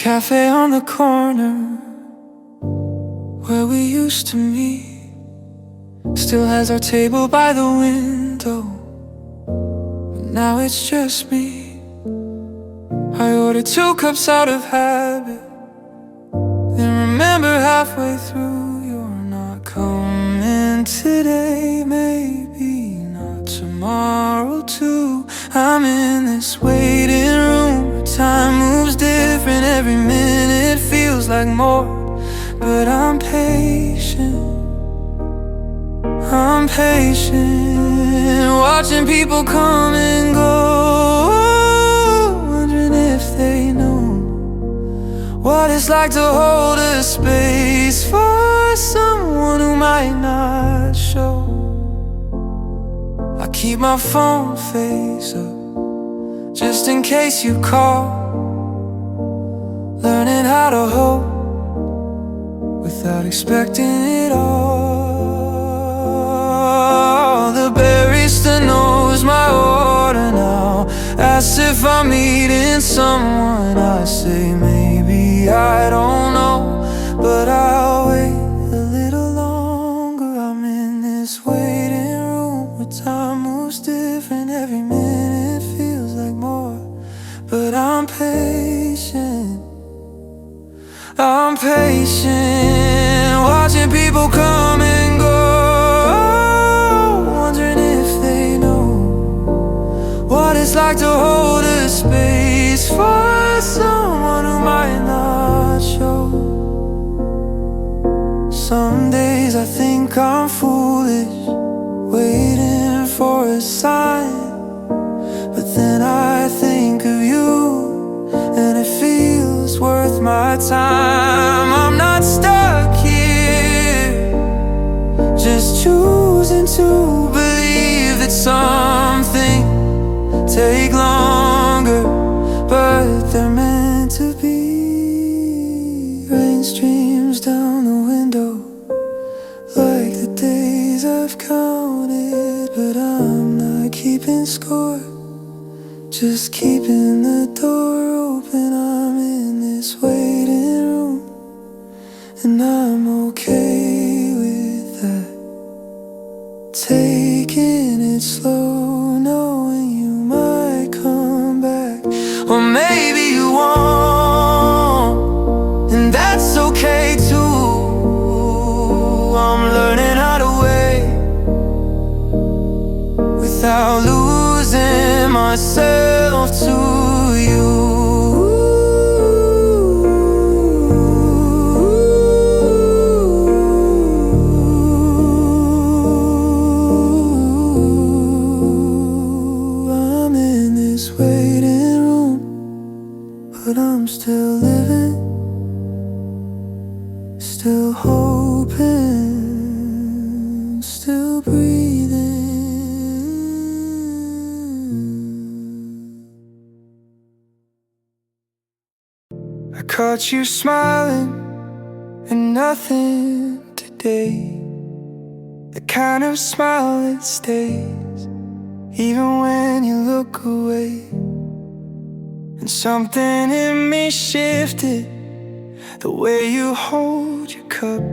cafe on the corner where we used to meet still has our table by the window, but now it's just me. I ordered 2 cups out of habit, then remember halfway through you're not coming today, maybe not tomorrow too. I'm in this waiting room where time moves different, every minute feels like more, but I'm patient, watching people come and go, wondering if they know what it's like to hold a space for someone who might not show. I keep my phone face up just in case you call, learning how to hope without expecting it all. The barista knows my order now, asks if I'm meeting someone. I say maybe, I don't know, but I'll wait a little longer. I'm in this waiting room where time moves different, every minute feels like more, but I'm patient, watching people come and go, wondering if they know what it's like to hold a space for someone who might not show. Some days I think I'm foolish, waiting for a sign, but then I think of you and it feels worth my time. I'm not stuck here, just choosing to believe that something take longer, but they're meant to be. Rain streams down the window like the days I've counted, but I'm not keeping score, just keeping the door open. I'm in this waiting room, and I'm okay with that. Taking it slow, knowing you might come back, or maybe you won't, and that's okay too. I'm learning how to wait without losing myself to you. I'm in this waiting room, but I'm still living, still hoping, still breathing. I caught you smiling and nothing today, the kind of smile that stays even when you look away. And something in me shifted, the way you hold your cup,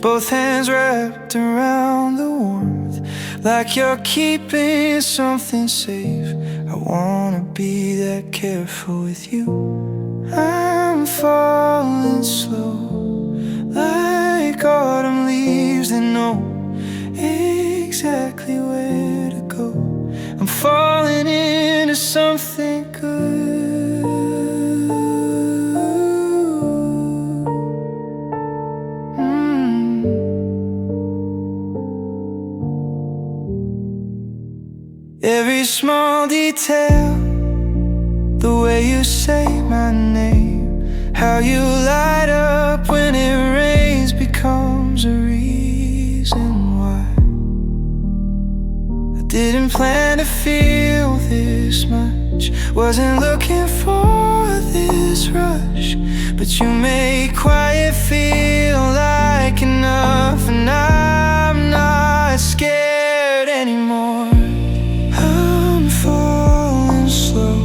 both hands wrapped around the warmth, like you're keeping something safe. I wanna be that careful with you. I'm falling slow, like autumn leaves that know exactly where to go. I'm falling into something good. Every small detail, the way you say my name, how you light up when it rains becomes a reason why. I didn't plan to feel this much, wasn't looking for this rush, but you make quiet feel like enough, and I'm not scared anymore. I'm falling slow,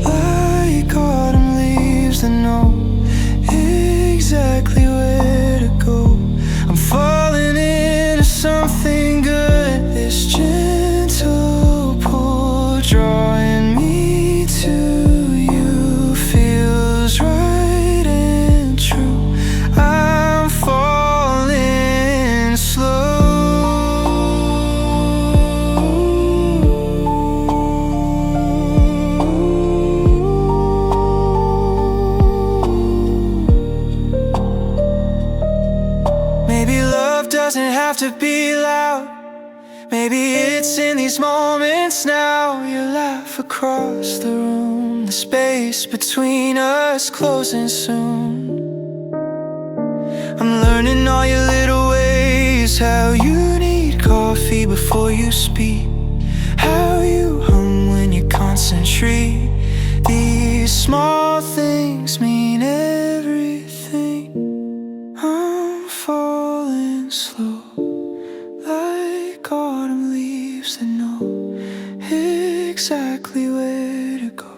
like autumn leaves to know exactly where to go. I'm falling into something good, this gentle pull drawing me to you feels right and true. I'm falling slow. Maybe love doesn't have to be loud. Maybe it's in these moments now. You laugh across the room, the space between us closing soon. I'm learning all your little ways, how you need coffee before you speak, how you hum when you concentrate. These small things mean everything. I'm falling slow, like autumn leaves that know exactly where to go.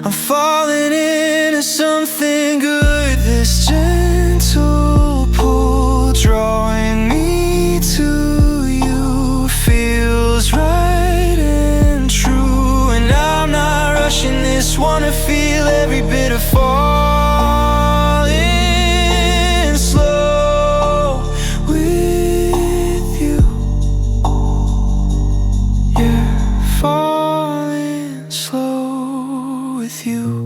I'm falling into something good, this gentle pull drawing me to you feels right and true. And I'm not rushing this, wanna feel every bit of falling slow with you. Yeah, falling slow with you.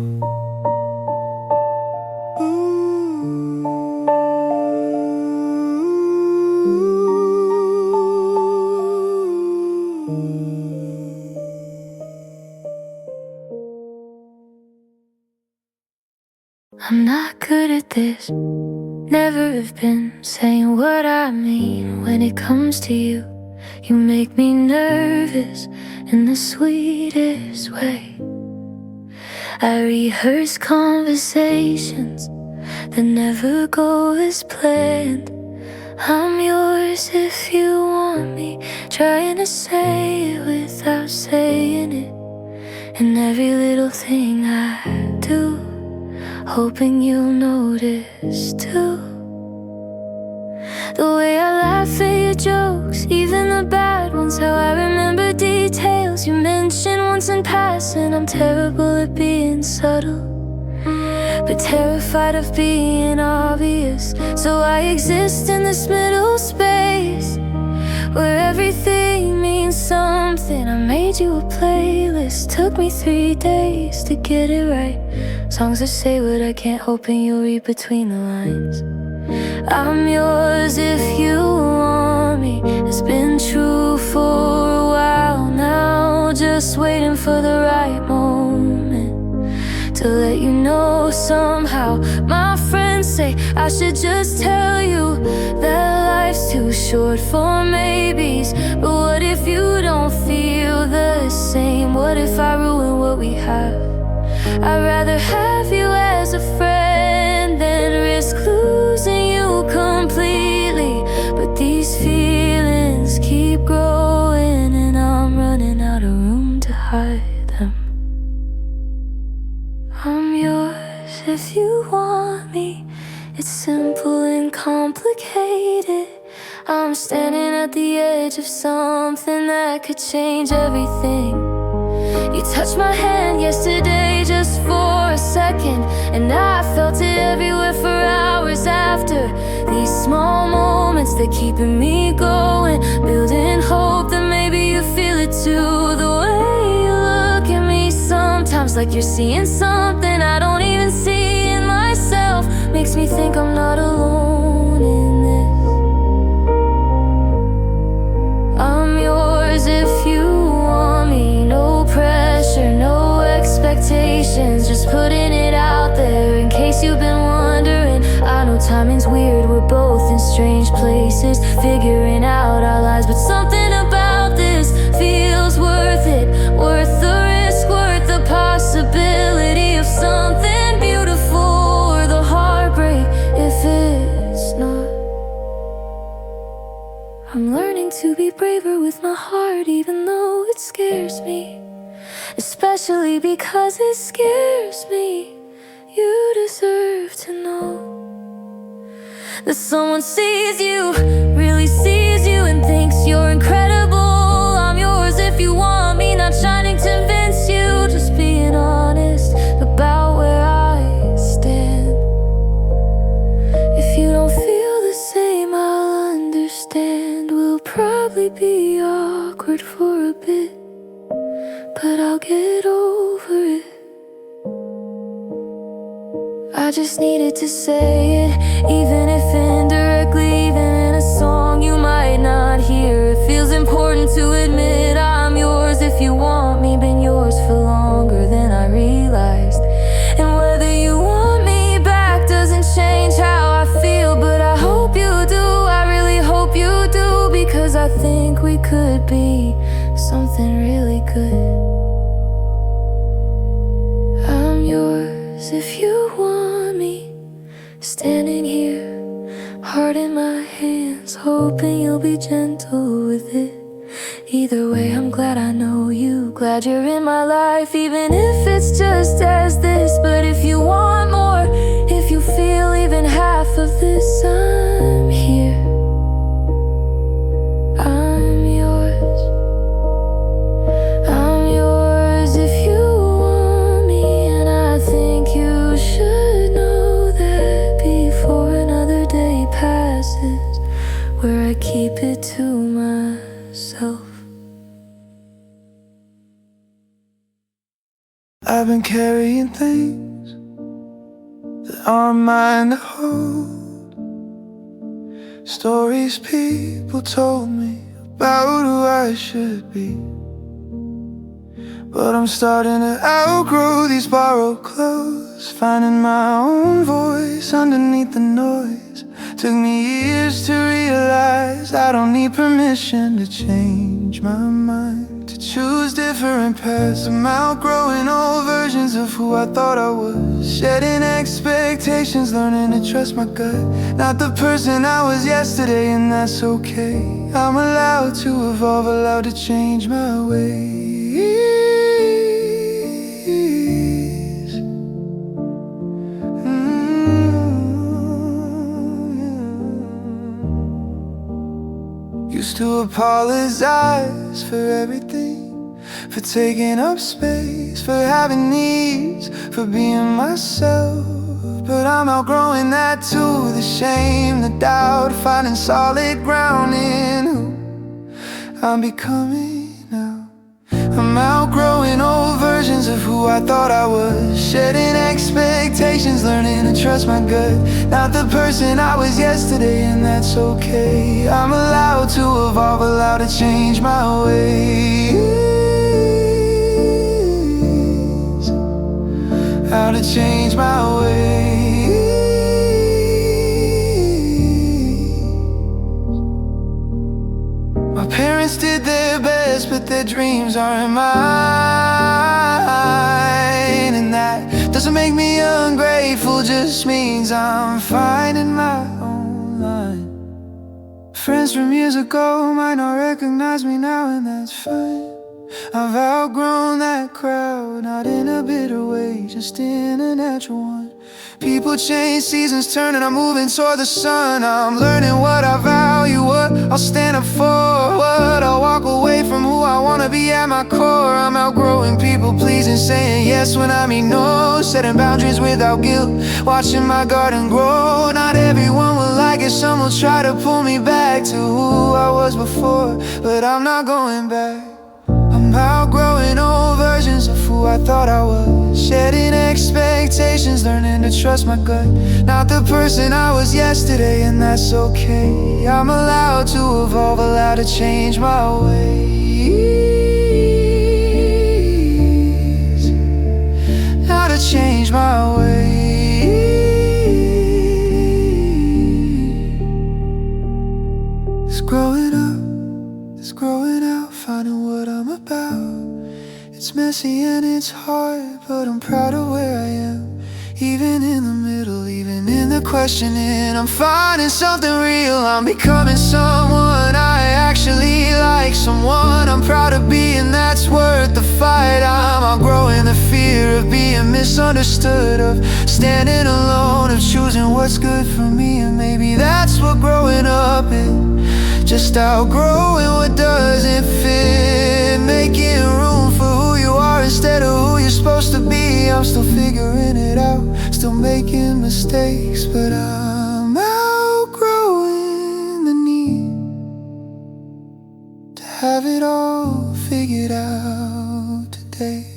I'm not good at this, never have been saying what I mean when it comes to you. You make me nervous in the sweetest way. I rehearse conversations that never go as planned. I'm yours if you want me, trying to say it without saying it. And every little thing I do, hoping you'll notice too. The way I laugh at your jokes, even the bad ones, how I remember details you mentioned once in passing. I'm terrible at being subtle, but terrified of being obvious. So I exist in this middle space where everything means something. I made you a playlist, took me 3 days to get it right. Songs that say what I can't, hoping you'll read between the lines. I'm yours if you want me, it's been true for a while now. Just waiting for the right moment to let you know somehow. My friends say I should just tell you that life's too short for maybes. But what if you don't feel the same? What if I ruin what we have? I'd rather have you as a friend than risk losing you completely. But these feelings keep growing, and I'm running out of room to hide them. I'm yours if you want me, it's simple and complicated. I'm standing at the edge of something that could change everything. You touched my hand yesterday just for a second, and I felt it everywhere for hours after. These small moments, they're keeping me going, building hope that maybe you feel it too. The way you look at me sometimes, like you're seeing something I don't even see in myself, makes me think I'm not alone in this. I'm yours if you want me, no pressure, no expectations, just putting it out there in case you've been wondering. I know timing's weird, we're both in strange places, figuring out our lives, but something about this feels worth it, worth the risk, worth the possibility of something beautiful, or the heartbreak if it's not. I'm learning to be braver with my heart, even though it scares me, especially because it scares me. You to that someone sees you, really sees you, and thinks you're incredible. I'm yours if you want me, not trying to convince you, just being honest about where I stand. If you don't feel the same, I'll understand. We'll probably be awkward for a bit, but I'll get over it. I just needed to say it, even if indirectly, even in a song you might not hear. It feels important to admit I'm yours if you want me, been yours for longer than I realized. And whether you want me back doesn't change how I feel, but I hope you do, I really hope you do, because I think we could be something really good. I'm yours if you want me, standing here, heart in my hands, hoping you'll be gentle with it. Either way, I'm glad I know you, glad you're in my life, even if it's just as this. But if you want more, if you feel even half of this, I'm here. I'm yours. I'm yours if you want me, and I think you should know that before another day passes where I keep it to myself. I've been carrying things that aren't mine to hold, stories people told me about who I should be. But I'm starting to outgrow these borrowed clothes, finding my own voice underneath the noise. Took me years to realize I don't need permission to change my mind, to choose different paths. I'm outgrowing old versions of who I thought I was, shedding expectations, learning to trust my gut. Not the person I was yesterday, and that's okay. I'm allowed to evolve, allowed to change my ways. Used to apologize for everything, for taking up space, for having needs, for being myself. But I'm outgrowing that too, the shame, the doubt, finding solid ground in who I'm becoming now. I'm outgrowing old versions of who I thought I was, shedding expectations, learning to trust my gut. Not the person I was yesterday, and that's okay. I'm allowed to evolve, allowed to change my ways. How to change my ways. My parents did their best, but their dreams aren't mine, and that doesn't make me ungrateful, just means I'm finding my own line. Friends from years ago might not recognize me now, and that's fine. I've outgrown that crowd, not in a bitter way, just in a natural one. People change, seasons turn, and I'm moving toward the sun. I'm learning what I value, what I'll stand up for, what I'll walk away from, who I wanna be at my core. I'm outgrowing people pleasing, saying yes when I mean no, setting boundaries without guilt, watching my garden grow. Not everyone will like it, some will try to pull me back to who I was before, but I'm not going back. I'm outgrowing old versions of who I thought I was, shedding expectations, learning to trust my gut. Not the person I was yesterday, and that's okay. I'm allowed to evolve, allowed to change my ways. How to change my ways. It's growing up, it's growing out, finding what I'm about. It's messy and it's hard, but I'm proud of where I am. Even in the middle, even in the questioning, I'm finding something real. I'm becoming someone I actually like, someone I'm proud of being, that's worth the fight. I'm outgrowing the fear of being misunderstood, of standing alone, of choosing choosing what's good for me, and maybe that's what growing up is. Just outgrowing what doesn't fit, making room for who you are instead of who you're supposed to be. I'm still figuring it out, still making mistakes, but I'm outgrowing the need to have it all figured out today.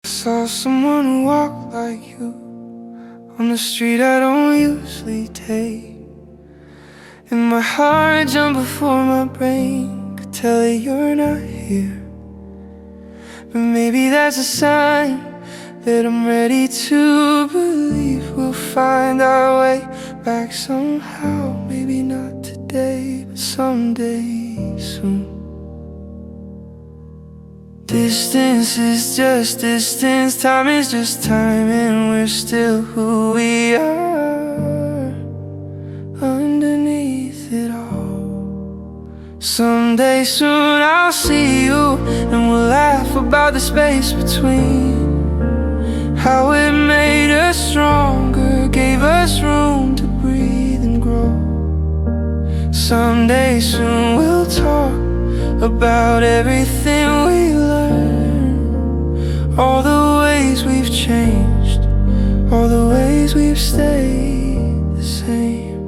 I saw someone who walked like you on the street I don't usually take, and my heart jumped before my brain could tell that you're not here. But maybe that's a sign that I'm ready to believe we'll find our way back somehow. Maybe not today, but someday soon. Distance is just distance, time is just time, and we're still who we are underneath it all. Someday soon I'll see you, and we'll laugh about the space between, how it made us stronger, gave us room to breathe and grow. Someday soon we'll talk about everything we learned, all the ways we've changed, all the ways we've stayed the same.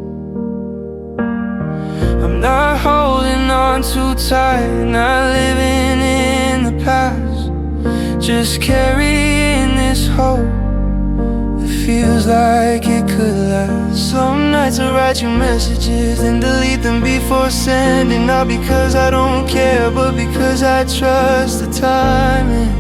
I'm not holding on too tight, not living in the past, just carrying this hope that feels like it could last. Some nights I write you messages and delete them before sending, not because I don't care, but because I trust the timing.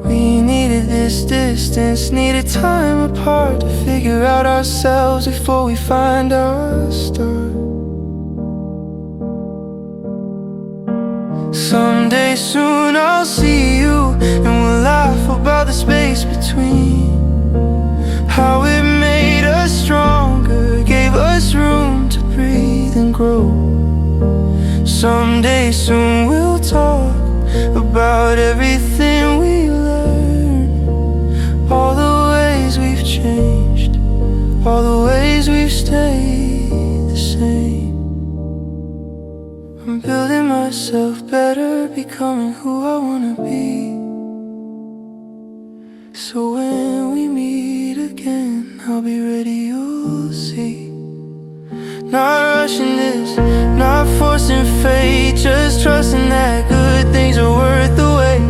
We needed this distance, needed time apart to figure out ourselves before we find our start. Someday soon I'll see you, and we'll laugh about the space between, how it made us stronger, gave us room to breathe and grow. Someday soon we'll talk about everything we learned, all the ways we've changed, all the ways we've stayed the same. I'm building myself better, becoming who I wanna be, so when we meet again, I'll be ready, you'll see. Not rushing this, not forcing fate, just trusting that good things are worth the wait.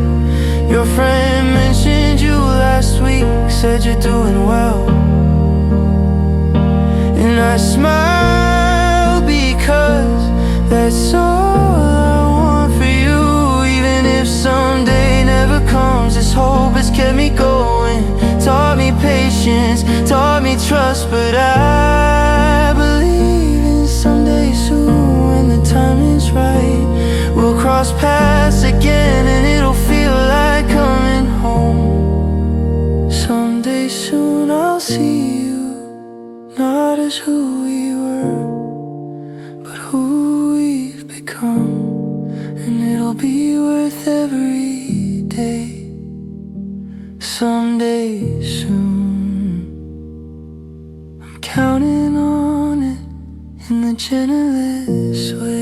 Your friend mentioned you last week, said you're doing well, and I smile because that's all I want for you. Even if someday never comes, this hope has kept me going, taught me patience, taught me trust. But I believe in someday soon, when the time is right, we'll cross paths again, and it'll feel like coming home. Someday soon I'll see you, not as who we were, but who we've become, and it'll be worth every day. Someday soon, I'm counting on it in the gentlest way.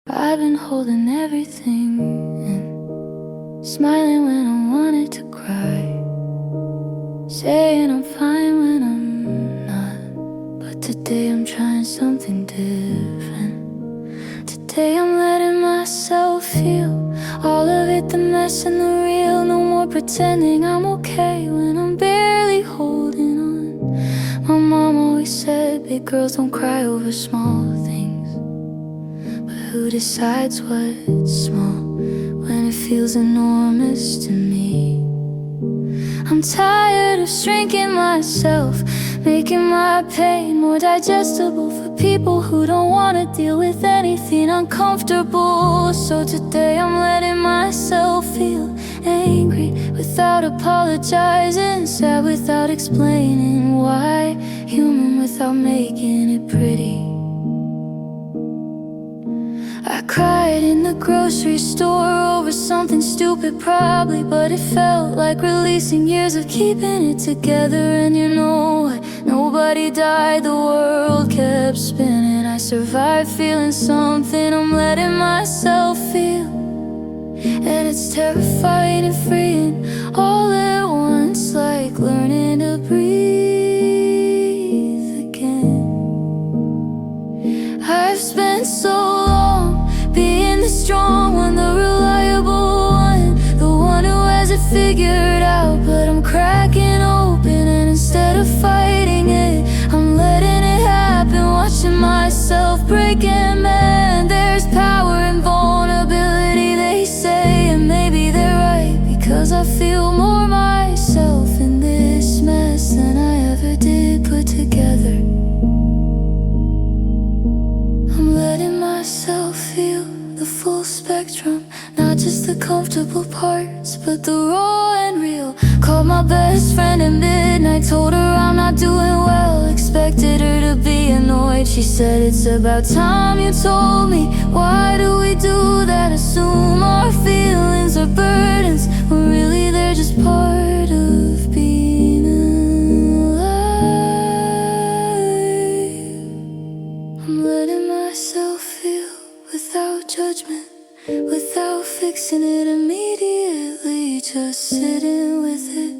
I've been holding everything in, smiling when I wanted to cry, saying I'm fine when I'm not. But today I'm trying something different. Today I'm letting myself feel all of it, the mess and the real. No more pretending I'm okay when I'm barely holding on. My mom always said big girls don't cry over small things, but who decides what's small when it feels enormous to me? I'm tired of shrinking myself, making my pain more digestible for people who don't want to deal with anything uncomfortable. So today I'm letting myself feel angry, pretty without apologizing, sad without explaining why, human without making it pretty. I cried in the grocery store over something stupid probably, but it felt like releasing years of keeping it together. And you know what? Nobody died, the world kept spinning. I survived feeling something I'm letting myself feel, and it's terrifying and freeing all at once, like learning to breathe again. I've spent so long being the strong one, the reliable one, the one who has it figured out. But I'm cracking open, and instead of fighting it, I'm letting it happen, watching myself break. And man, there's power in vulnerability, they say, and maybe they're right, because I feel more myself in this mess than I ever did put together. I'm letting myself feel the full spectrum, not just the comfortable parts, but the raw and real. Called my best friend at midnight, told her I'm not doing well, expected her to be annoyed. She said, it's about time you told me. Why do we do that? Assume our feelings are burdens, when really they're just part of being alive. I'm letting myself feel without judgment, without fixing it immediately, just sitting with it.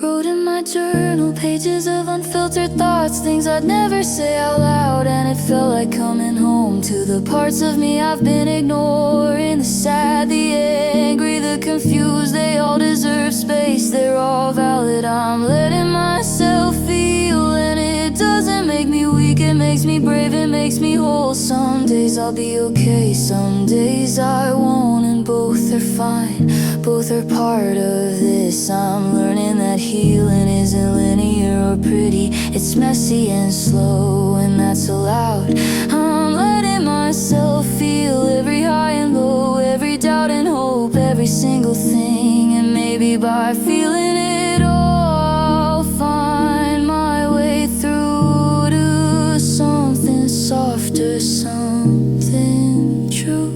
Wrote in my journal pages of unfiltered thoughts, things I'd never say out loud, and it felt like coming home to the parts of me I've been ignoring. The sad, the angry, the confused, they all deserve space, they're all valid. I'm letting myself feel, and it doesn't make me weak, it makes me brave, it makes me whole. Some days I'll be okay, some days I won't, and both are fine, both are part of this. I'm learning that healing isn't linear or pretty, it's messy and slow, and that's allowed. I'm letting myself feel every high and low, every doubt and hope, every single thing. And maybe by feeling it all, I'll find my way through to something softer, something true.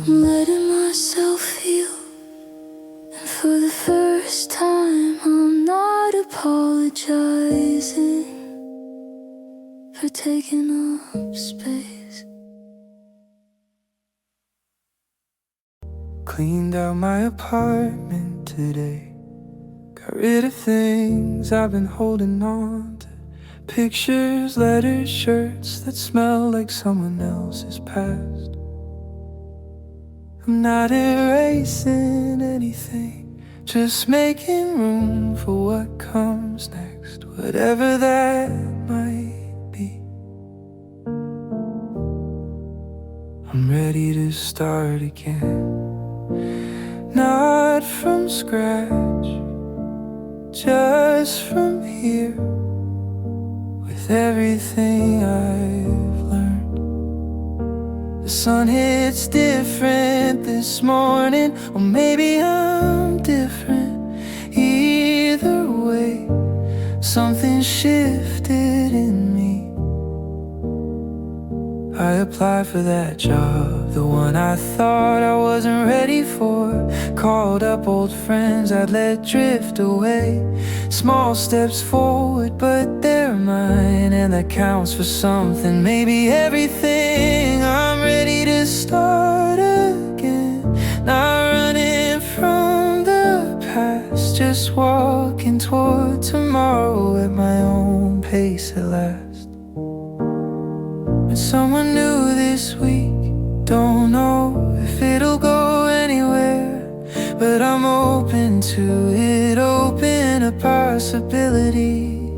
I'm letting myself feel, and for the first time I'm not apologizing for taking up space. Cleaned out my apartment today, got rid of things I've been holding on to, pictures, letters, shirts that smell like someone else's past. I'm not erasing anything, just making room for what comes next, whatever that might be. I'm ready to start again, not from scratch, just from here, with everything I've learned. The sun hits different this morning, or maybe I'm different. Either way, something shifted in me. I applied for that job, the one I thought I wasn't ready for. Called up old friends I'd let drift away. Small steps forward, but they're mine, and that counts for something, maybe everything. I'm ready to start again, not running from the past, just walking toward tomorrow at my own pace at last. Met someone new this week, don't know if it'll go anywhere, but I'm open to it, open a possibility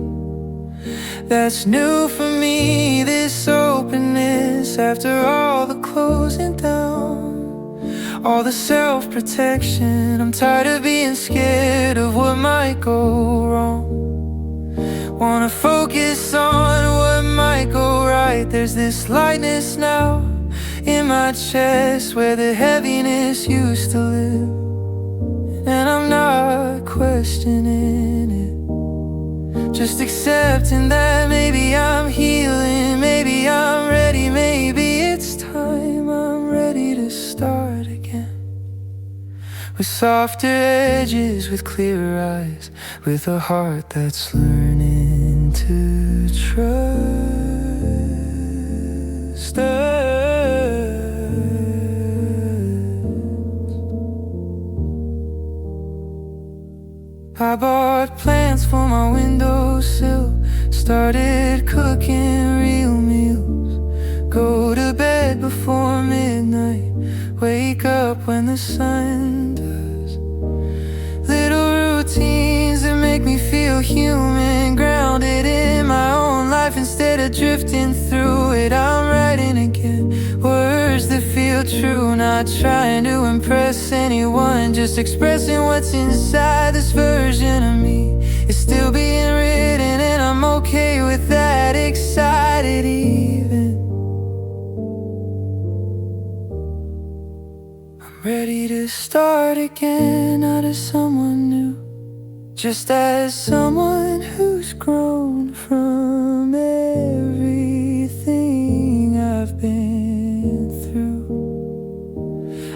that's new for me. This openness after all the closing down, all the self-protection. I'm tired of being scared of what might go wrong. Wanna focus on what there's this lightness now in my chest where the heaviness used to live. And I'm not questioning it, just accepting that maybe I'm healing, maybe I'm ready, maybe it's time I'm ready to start again. With softer edges, with clearer eyes, with a heart that's learning to trust us. I bought plants for my windowsill, started cooking real meals, go to bed before midnight, wake up when the sun does. Little routines that make me feel human, grounded in my own life instead of drifting through it. I'm writing again, words that feel true, not trying to impress anyone, just expressing what's inside. This version of me is still being written, and I'm okay with that, excited even. I'm ready to start again, not as someone new, just as someone who's grown from everything I've been through.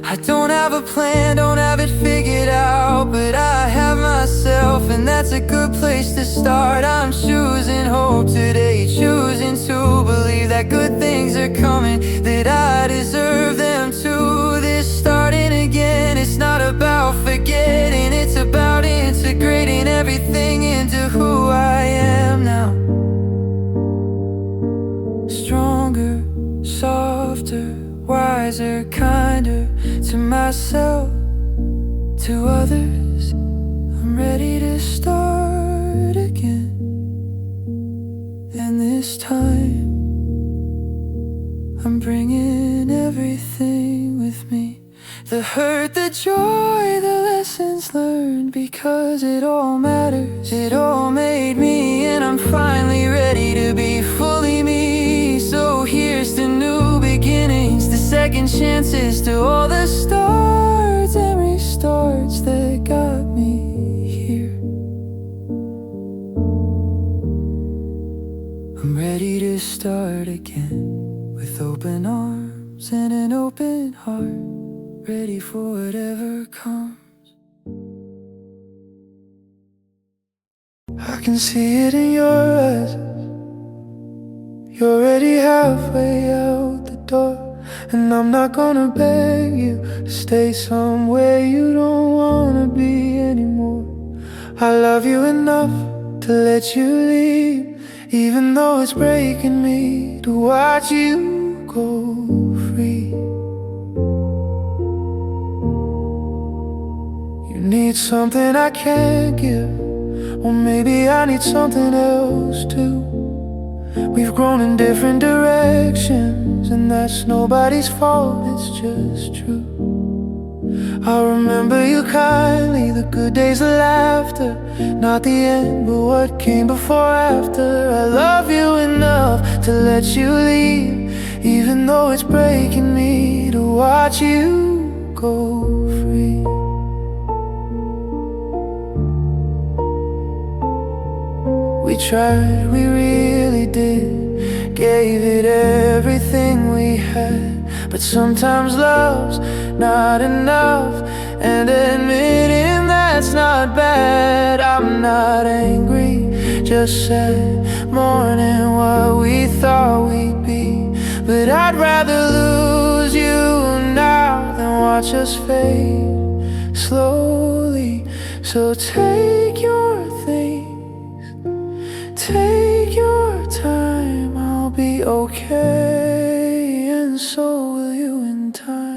I don't have a plan, don't have it figured out, but I have myself, and that's a good place to start. I'm choosing hope today, choosing to believe that good things are coming, that I deserve them too. This starting again, it's not about forgetting, it's about integrating everything into who I am now. Stronger, softer, wiser, kinder to myself, to others. I'm ready to start again, and this time I'm bringing everything with me. The hurt, the joy, the lessons learned, because it all matters. It all made me, and I'm finally ready to be fully me. So here's to new beginnings, the second chances, to all the starts and restarts that got me here. I'm ready to start again, with open arms and an open heart, ready for whatever comes. I can see it in your eyes, you're already halfway out the door, and I'm not gonna beg you to stay somewhere you don't wanna be anymore. I love you enough to let you leave, even though it's breaking me to watch you go free. You need something I can't give, or maybe I need something else too. We've grown in different directions, and that's nobody's fault, it's just true. I remember you kindly, the good days of laughter, not the end, but what came before after. I love you enough to let you leave, even though it's breaking me to watch you go free. We tried, we really did, gave it everything we had, but sometimes love's not enough, and admitting that's not bad. I'm not angry, just sad, mourning what we thought we'd be, but I'd rather lose you now than watch us fade slowly. So take your things, take your time, I'll be okay, and so will you in time.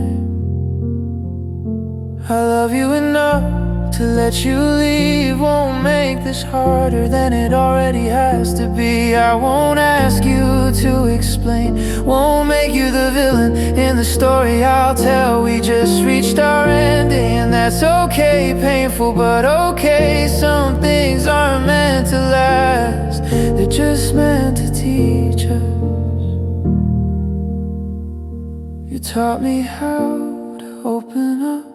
I love you enough to let you leave, won't make this harder than it already has to be. I won't ask you to explain, won't make you the villain in the story I'll tell. We just reached our ending, and that's okay, painful but okay. Some things aren't meant to last, they're just meant to teach us. taught me how to open up,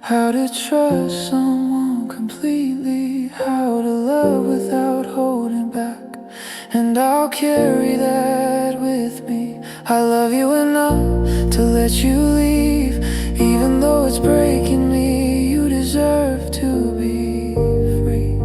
how to trust someone completely, how to love without holding back. And I'll carry that with me. I love you enough to let you leave, even though it's breaking me. You deserve to be free.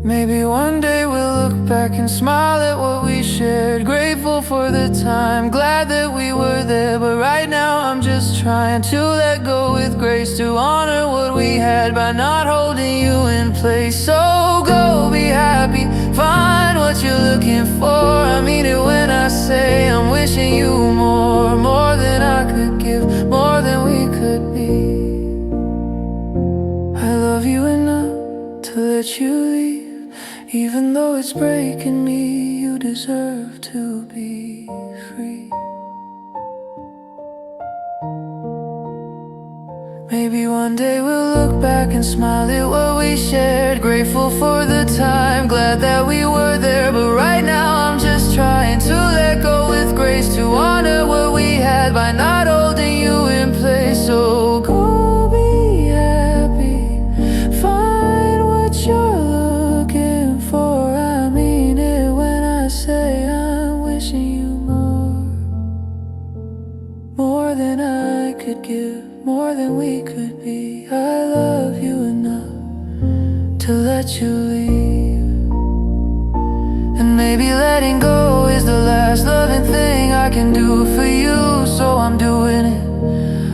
Maybe one day we'll look back and smile at what we shared, grateful for the time, glad that we were there. But right now I'm just trying to let go with grace, to honor what we had by not holding you in place. So go be happy, find what you're looking for. I mean it when I say I'm wishing you more than I could give, more than we could be. I love you enough to let you leave, even though it's breaking me. You deserve to be free. Maybe one day we'll look back and smile at what we shared, grateful for the time, glad that we were there. But right now I'm just trying to let go with grace, to honor what we had by not holding you in place. So go be happy, find what you're looking for. I mean it when I say I'm wishing you more than I could give, more than we could be. I love you enough to let you leave. And maybe letting go is the last loving thing I can do for you, so I'm doing it.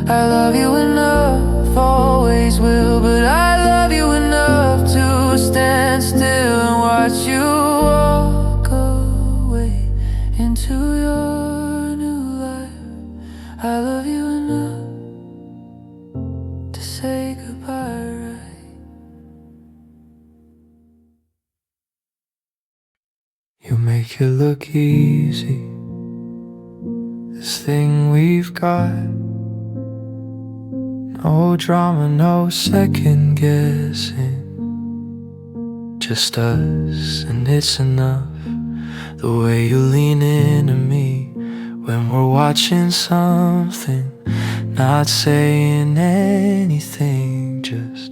I love you enough, always will. But I love you enough to stand still and watch you walk away into your new life. I love you enough to say goodbye, right? You make it look easy, this thing we've got. No drama, no second guessing, just us, and it's enough. The way you lean into me when we're watching something, not saying anything, just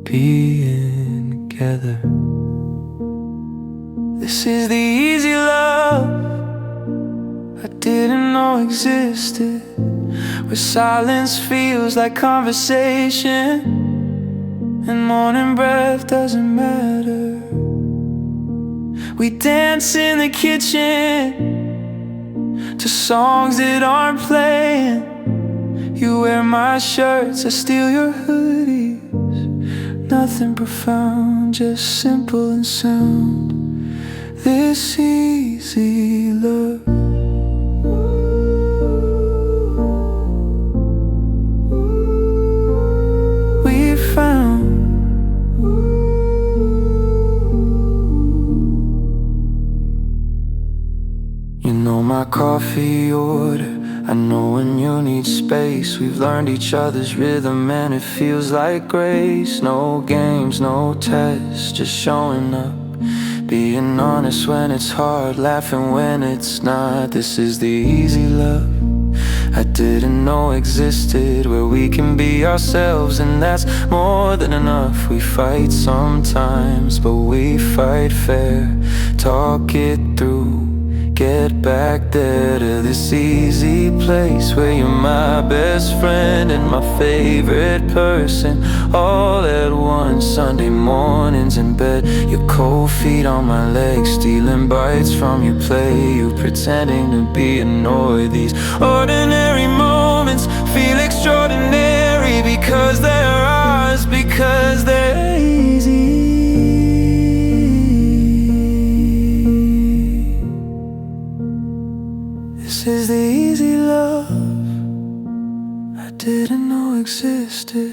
being together. This is the easy love I didn't know existed, where silence feels like conversation and morning breath doesn't matter. We dance in the kitchen to songs that aren't playing. You wear my shirts, I steal your hoodies. Nothing profound, just simple and sound. This easy love. We found. You know my coffee order, I know when you need space. We've learned each other's rhythm and it feels like grace. No games, no tests, just showing up, being honest when it's hard, laughing when it's not. This is the easy love I didn't know existed, where we can be ourselves and that's more than enough. We fight sometimes, but we fight fair. Talk it through, get back there to this easy place where you're my best friend and my favorite person, all at once. Sunday mornings in bed, your cold feet on my legs, stealing bites from your plate, you pretending to be annoyed. These ordinary moments feel extraordinary because they're ours, because they're easy. This is the easy love I didn't know existed.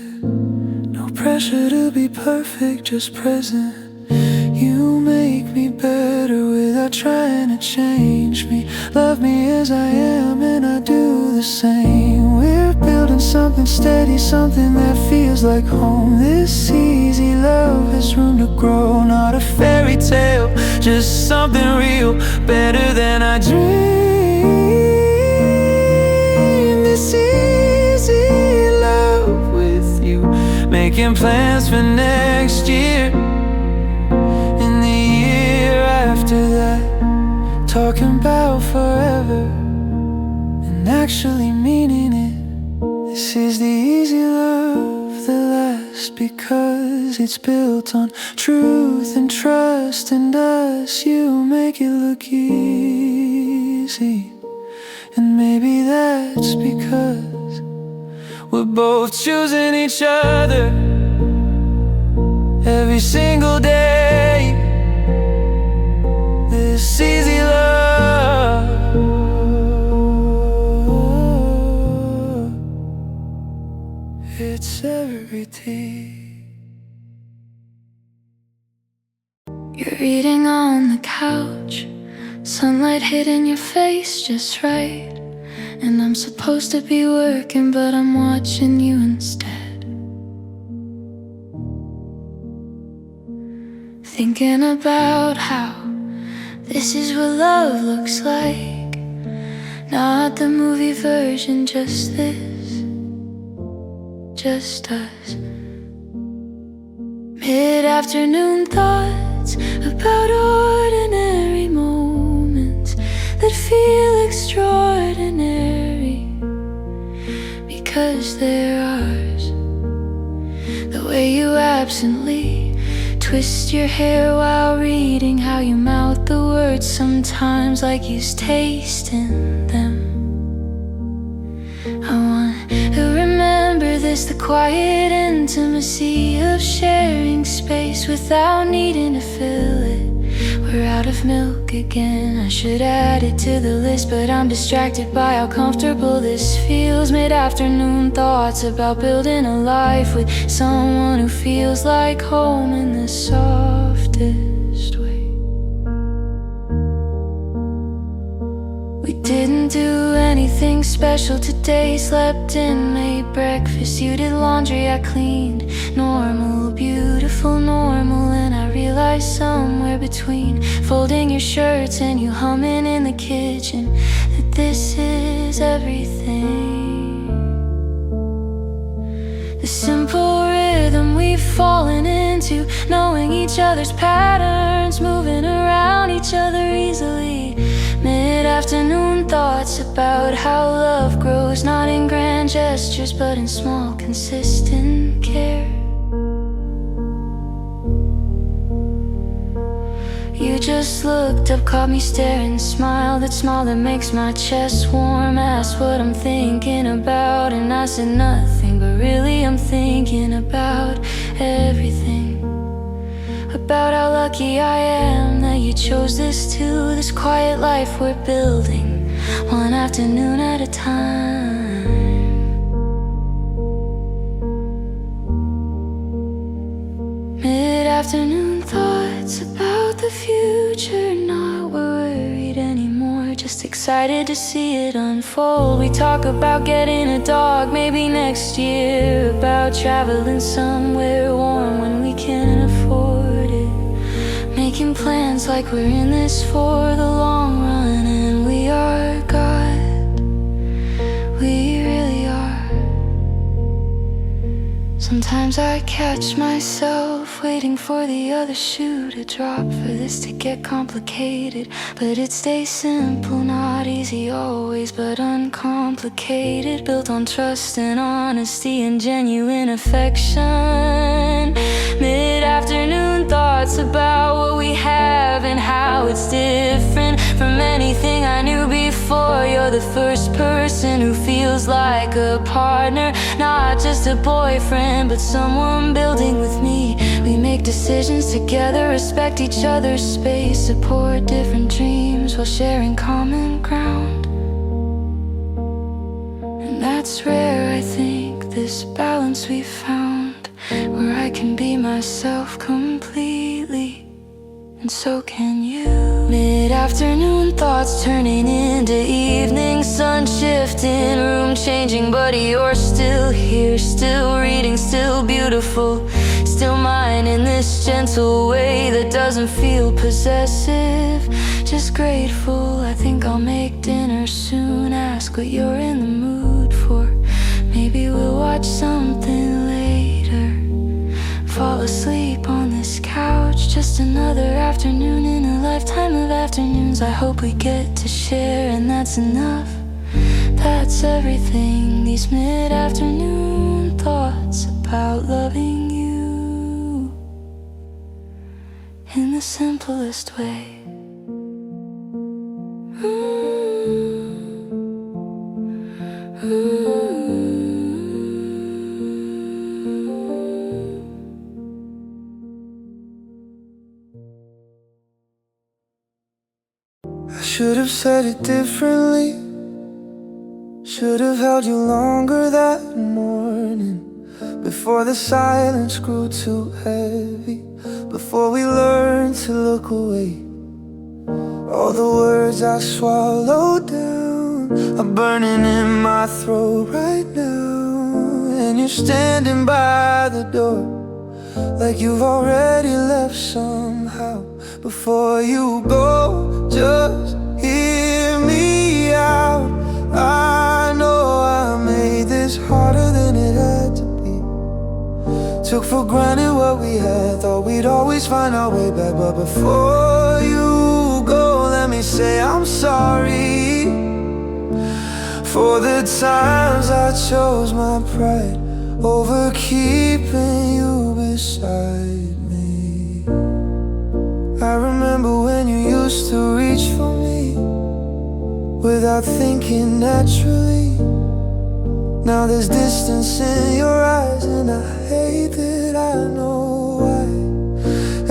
No pressure to be perfect, just present. You make me better without trying to change me. Love me as I am and I do the same. We're building something steady, something that feels like home. This easy love has room to grow, not a fairy tale, just something real, better than I dreamed. This easy love with you, making plans for next year and the year after that, talking about forever and actually meaning it. This is the easy love that lasts because it's built on truth and trust and us. You make it look easy, and maybe that's because we're both choosing each other every single day. This easy love, it's everything. You're reading on the couch, sunlight hitting your face just right. And I'm supposed to be working, but I'm watching you instead. Thinking about how this is what love looks like. Not the movie version, just this, just us. Mid-afternoon thoughts about ordinary moments that feel extraordinary because they're ours. The way you absently twist your hair while reading, how you mouth the words sometimes like you taste in them. I want to remember this, the quiet intimacy of sharing space without needing to fill it. We're out of milk again, I should add it to the list, but I'm distracted by how comfortable this feels. Mid-afternoon thoughts about building a life with someone who feels like home in the softest way. We didn't do anything special today. Slept in, made breakfast, you did laundry, I cleaned. Normal, beautiful, normal. And I realized somewhere between folding your shirts and you humming in the kitchen that this is everything. The simple rhythm we've fallen into, knowing each other's patterns, moving around each other easily. Mid-afternoon thoughts about how love grows, not in grand gestures, but in small, consistent care. You just looked up, caught me staring, smiled, that smile that makes my chest warm. Asked what I'm thinking about, and I said nothing, but really I'm thinking about everything. About how lucky I am that you chose this too, this quiet life we're building, one afternoon at a time. Mid-afternoon thoughts about the future, not worried anymore, just excited to see it unfold. We talk about getting a dog maybe next year, about traveling somewhere warm when we can afford it, making plans like we're in this for the long run. And we are God, we really are. Sometimes I catch myself waiting for the other shoe to drop, for this to get complicated, but it stays simple, not easy always, but uncomplicated, built on trust and honesty and genuine affection. Mid-afternoon thoughts about what we have and how it's different from anything I knew before. You're the first person who feels like a partner, not just a boyfriend, but someone building with me. We make decisions together, respect each other's space, support different dreams while sharing common ground. And that's rare, I think, this balance we found, where I can be myself completely, and so can you. Mid-afternoon thoughts turning into evening, sun shifting, room changing, but you're still here, still reading, still beautiful, still still mine in this gentle way that doesn't feel possessive. Just grateful. I think I'll make dinner soon. Ask what you're in the mood for. Maybe we'll watch something later. Fall asleep on this couch. Just another afternoon in a lifetime of afternoons I hope we get to share, and that's enough. That's everything. These mid-afternoon thoughts about loving you in the simplest way. I should have said it differently. Should have held you longer that morning, before the silence grew too heavy, before we learned to look away. All the words I swallowed down are burning in my throat right now. And you're standing by the door like you've already left somehow. Before you go, just hear me out. I know I made this harder than it had to be. Took for granted what we had, thought we'd always find our way back. But before you go, let me say I'm sorry for the times I chose my pride over keeping you beside me. I remember when you used to reach for me without thinking naturally. Now there's distance in your eyes, and I hate that I know why.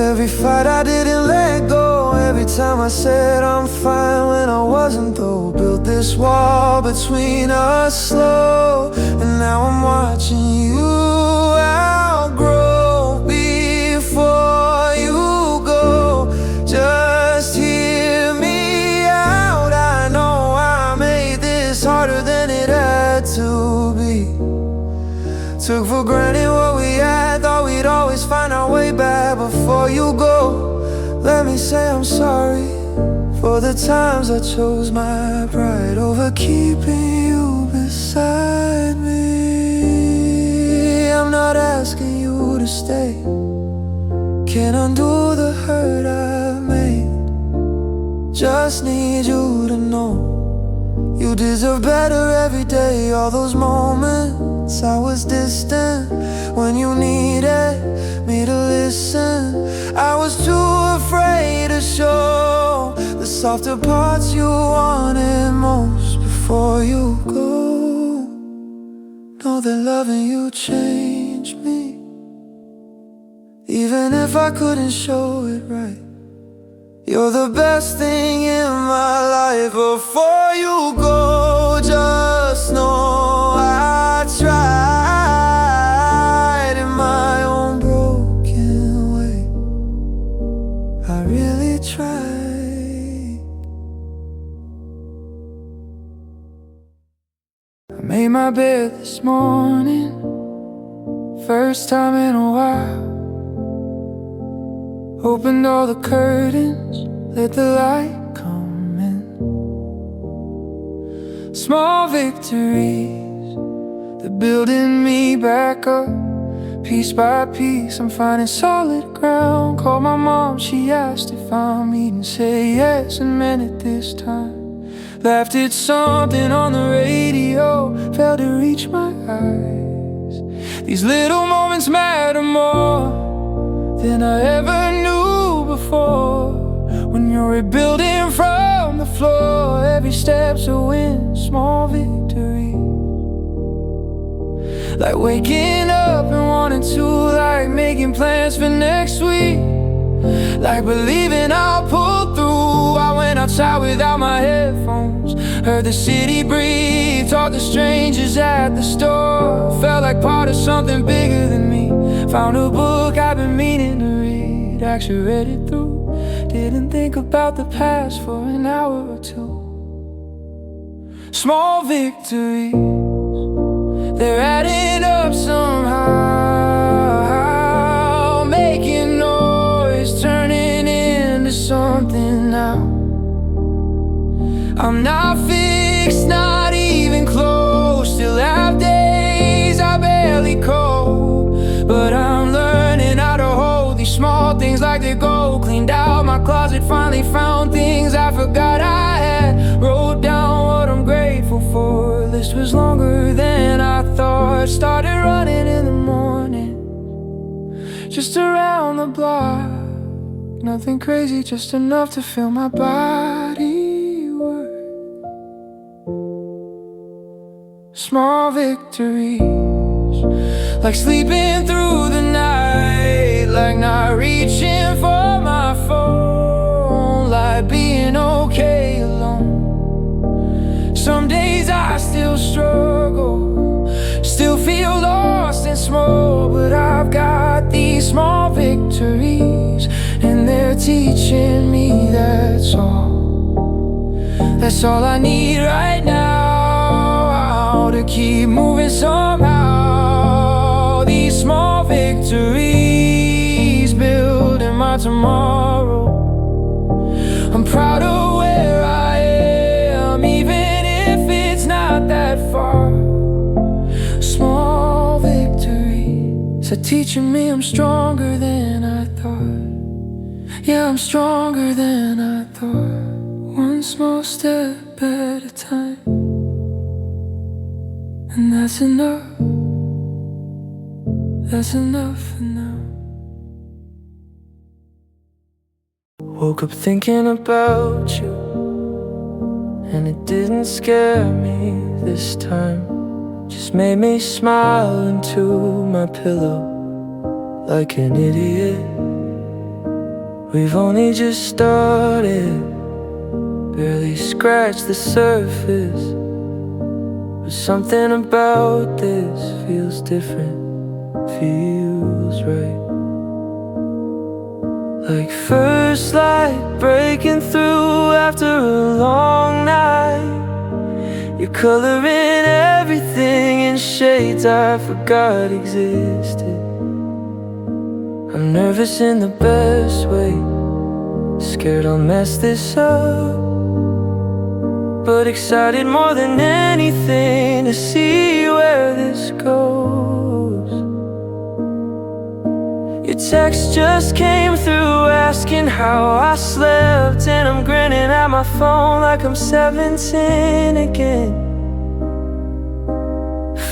Every fight I didn't let go, every time I said I'm fine when I wasn't though, built this wall between us slow. And now I'm watching you outgrow before you go. Just hear me out. I know I made this harder than it had to be. Took for granted what we had, thought we'd always find our way back. Before you go, let me say I'm sorry for the times I chose my pride over keeping you beside me. I'm not asking you to stay, can't undo the hurt I've made. Just need you to know you deserve better every day. All those moments I was distant when you needed me to listen. I was too afraid to show the softer parts you wanted most. Before you go, know that loving you changed me, even if I couldn't show it right. You're the best thing in my life. Before you go, just know I tried in my own broken way. I really tried. I made my bed this morning, first time in a while. Opened all the curtains, let the light come in. Small victories, they're building me back up. Piece by piece, I'm finding solid ground. Called my mom, she asked if I'm eating. Say yes and meant it this time. Laughed at something on the radio, failed to reach my eyes. These little moments matter more than I ever knew before. When you're rebuilding from the floor, every step's a win, small victory. Like waking up and wanting to, like making plans for next week, like believing I'll pull through. I went outside without my headphones, heard the city breathe, talked to strangers at the store. Felt like part of something bigger than me. Found a book I've been meaning to read, actually read it through. Didn't think about the past for an hour or two. Small victories, they're adding up somehow. I'm not fixed, not even close. Still have days I barely cope, but I'm learning how to hold these small things like they go. Cleaned out my closet, finally found things I forgot I had. Wrote down what I'm grateful for. List was longer than I thought. Started running in the morning, just around the block. Nothing crazy, just enough to feel my body work. Small victories, like sleeping through the night, like not reaching for my phone, like being okay alone. Some days I still struggle, still feel lost and small, but I've got these small victories, and they're teaching me that's all. That's all I need right now, to keep moving somehow. These small victories building my tomorrow. I'm proud of where I am, even if it's not that far. Small victories are teaching me I'm stronger than I thought. Yeah, I'm stronger than I thought. One small step at a time, and that's enough. That's enough for now. Woke up thinking about you, and it didn't scare me this time. Just made me smile into my pillow like an idiot. We've only just started, barely scratched the surface, but something about this feels different, feels right. Like first light breaking through after a long night. You're coloring everything in shades I forgot existed. I'm nervous in the best way, scared I'll mess this up, but excited more than anything to see where this goes. Your text just came through asking how I slept, and I'm grinning at my phone like I'm 17 again.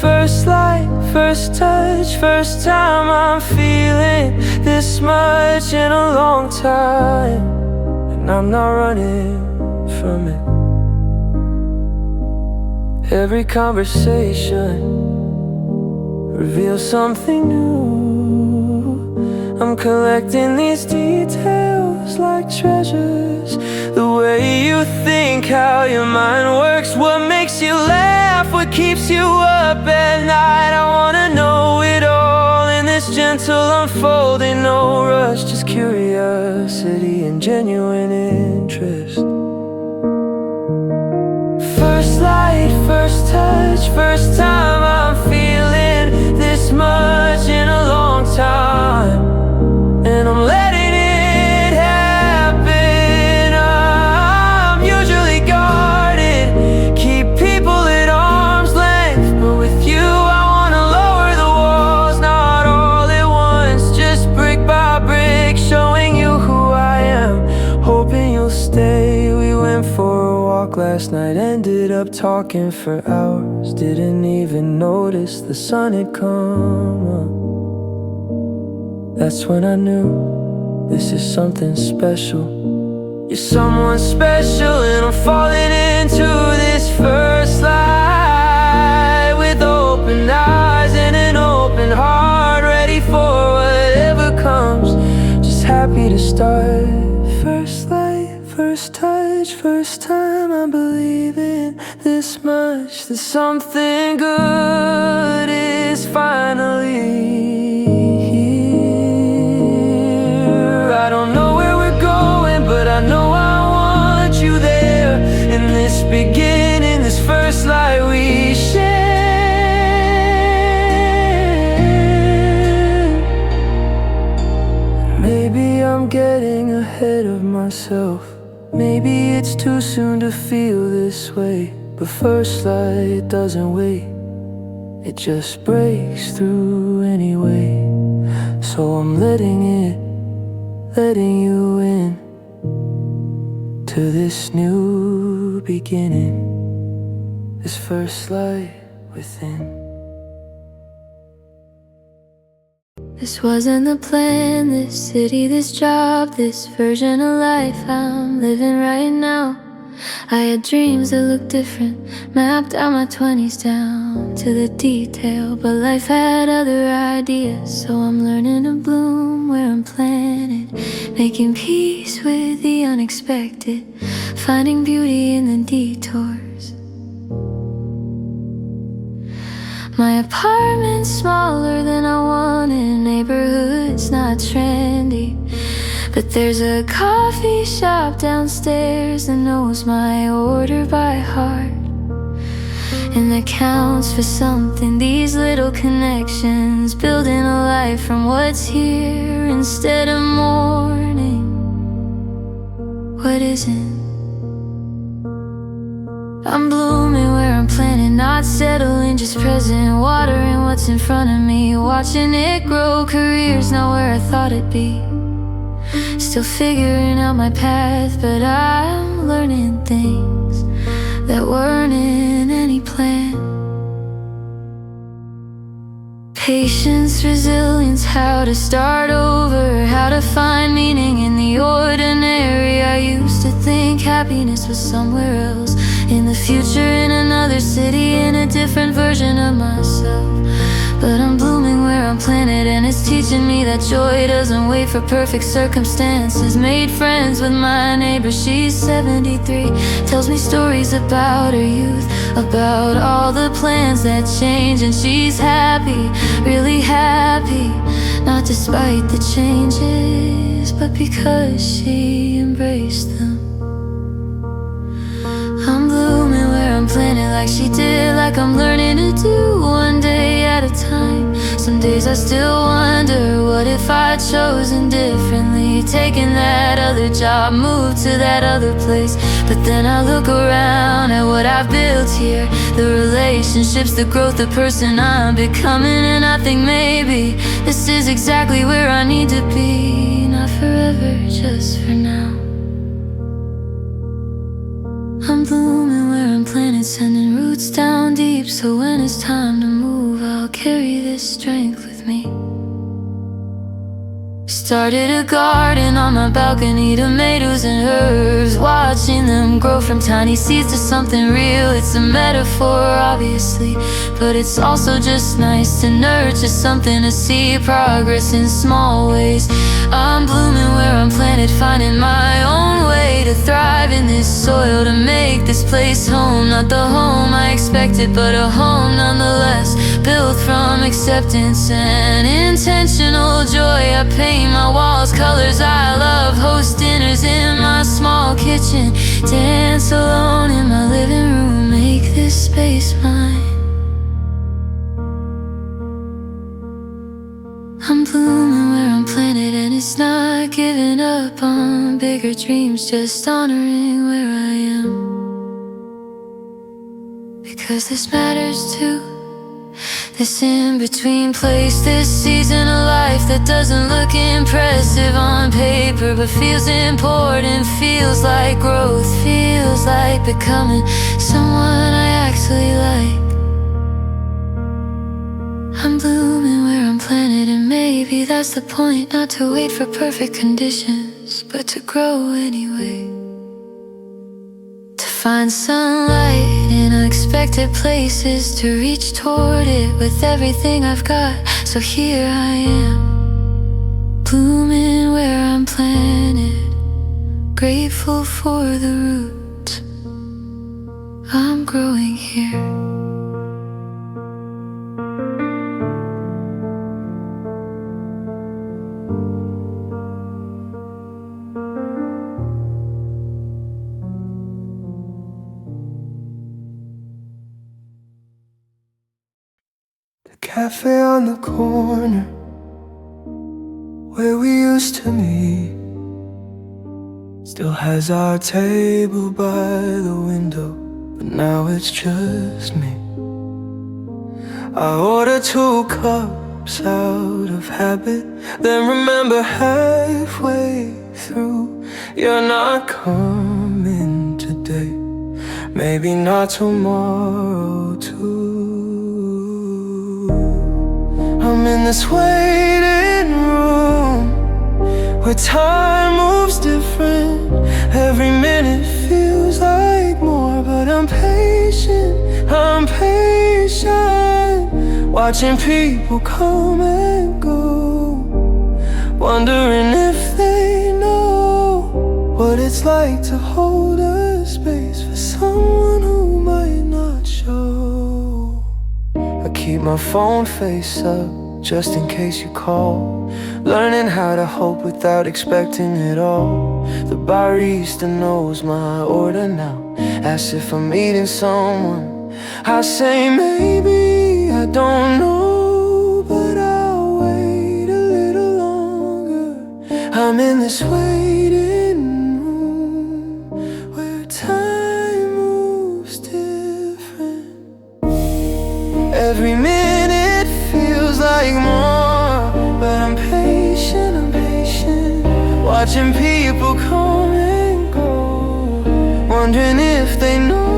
First light, first touch, first time I'm feeling this much in a long time, and I'm not running from it. Every conversation reveals something new. I'm collecting these details like treasures. The way you think, how your mind works, what makes you laugh, what keeps you up at night. I wanna know it all in this gentle unfolding. No rush, just curiosity and genuine interest. First light, first touch, first time I'm feeling this much in a long time, and I'm letting it happen. I'm usually guarded, keep people at arm's length, but with you I wanna lower the walls, not all at once, just brick by brick, showing you who I am, hoping you'll stay. We went for a walk last night, ended up talking for hours, didn't even notice the sun had come up. That's when I knew this is something special. You're someone special, and I'm falling into this first light with open eyes and an open heart, ready for whatever comes, just happy to start. First light, first touch, first time I believe in this much, that something good is finally here. I don't know where we're going, but I know I want you there, in this beginning, this first light we share. Maybe I'm getting ahead of myself, Maybe it's too soon to feel this way, but first light doesn't wait, it just breaks through anyway. So I'm letting you in to this new beginning, this first light within. This wasn't the plan, this city, this job, this version of life I'm living right now. I had dreams that looked different, mapped out my 20s down to the detail, but life had other ideas. So I'm learning to bloom where I'm planted, making peace with the unexpected, finding beauty in the detours. My apartment's smaller than I wanted, neighborhood's not trendy, but there's a coffee shop downstairs that knows my order by heart, and that counts for something. These little connections, building a life from what's here instead of mourning what isn't. I'm blooming where I'm planted, not settling, just present, watering what's in front of me, watching it grow. Career's not where I thought it'd be, still figuring out my path, but I'm learning things that weren't in any plan. Patience, resilience, how to start over, how to find meaning in the ordinary. I used to think happiness was somewhere else, in the future, in another city, in a different version of myself. But I'm blooming where I'm planted, and it's teaching me that joy doesn't wait for perfect circumstances. Made friends with my neighbor, she's 73, tells me stories about her youth, about all the plans that change, and she's happy, really happy, not despite the changes, but because she embraced them. I'm blooming where I'm planted, like she did, like I'm learning to do one day at a time. Some days I still wonder, what if I'd chosen differently, taken that other job, moved to that other place. But then I look around at what I've built here, the relationships, the growth, the person I'm becoming, and I think maybe this is exactly where I need to be. Not forever, just for now. I'm blooming where I'm planted, sending roots down deep, so when it's time to move, I'll carry this strength with me. Started a garden on my balcony, tomatoes and herbs, watching them grow from tiny seeds to something real. It's a metaphor, obviously, but it's also just nice to nurture something, to see progress in small ways. I'm blooming where I'm planted, finding my own way to thrive in this soil, to make this place home. Not the home I expected, but a home nonetheless, built from acceptance and intentional joy. I paint my walls colors I love, host dinners in my small kitchen, dance alone in my living room, make this space mine. I'm blooming where I'm planted, and it's not giving up on bigger dreams, just honoring where I am, because this matters too. This in-between place, this season of life that doesn't look impressive on paper, but feels important, feels like growth, feels like becoming someone I actually like. I'm blooming where I'm planted, and maybe that's the point, not to wait for perfect conditions, but to grow anyway. To find sunlight in unexpected places, to reach toward it with everything I've got. So here I am, blooming where I'm planted, grateful for the roots I'm growing here. Cafe on the corner where we used to meet Still has our table by the window, but now it's just me. I order 2 cups out of habit, then remember halfway through you're not coming today, maybe not tomorrow too. I'm in this waiting room where time moves different. Every minute feels like more, but I'm patient, watching people come and go, wondering if they know what it's like to hold a space for someone who might not show. I keep my phone face up just in case you call, learning how to hope without expecting it all. The barista knows my order now, asks if I'm meeting someone. I say maybe, I don't know, but I'll wait a little longer. I'm in this waiting room where time moves different. Every minute feels like more, but I'm patient, watching people come and go, wondering if they know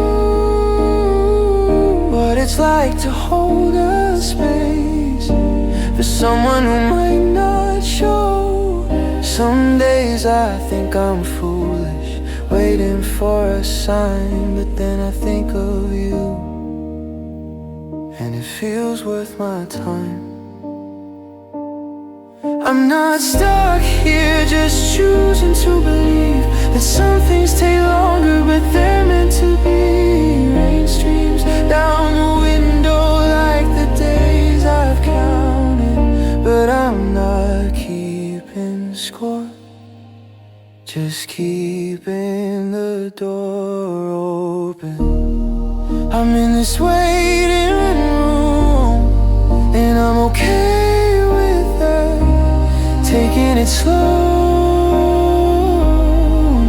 what it's like to hold a space for someone who might not show. Some days I think I'm foolish, waiting for a sign, but then I think of you, and it feels worth my time. I'm not stuck here, just choosing to believe that some things take longer, but they're meant to be. Rain streams down the window like the days I've counted, but I'm not keeping score, just keeping the door open. I'm in this waiting room, and I'm okay with that, taking it slow,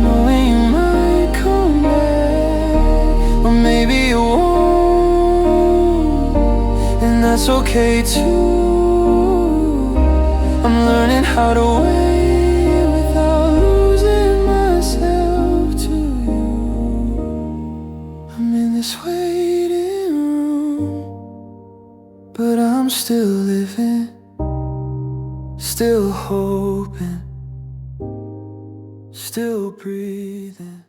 knowing you might come back, or maybe you won't, and that's okay too. I'm learning how to wait without losing myself to you. I'm in this waiting room, but I'm still living, still hoping, still breathing.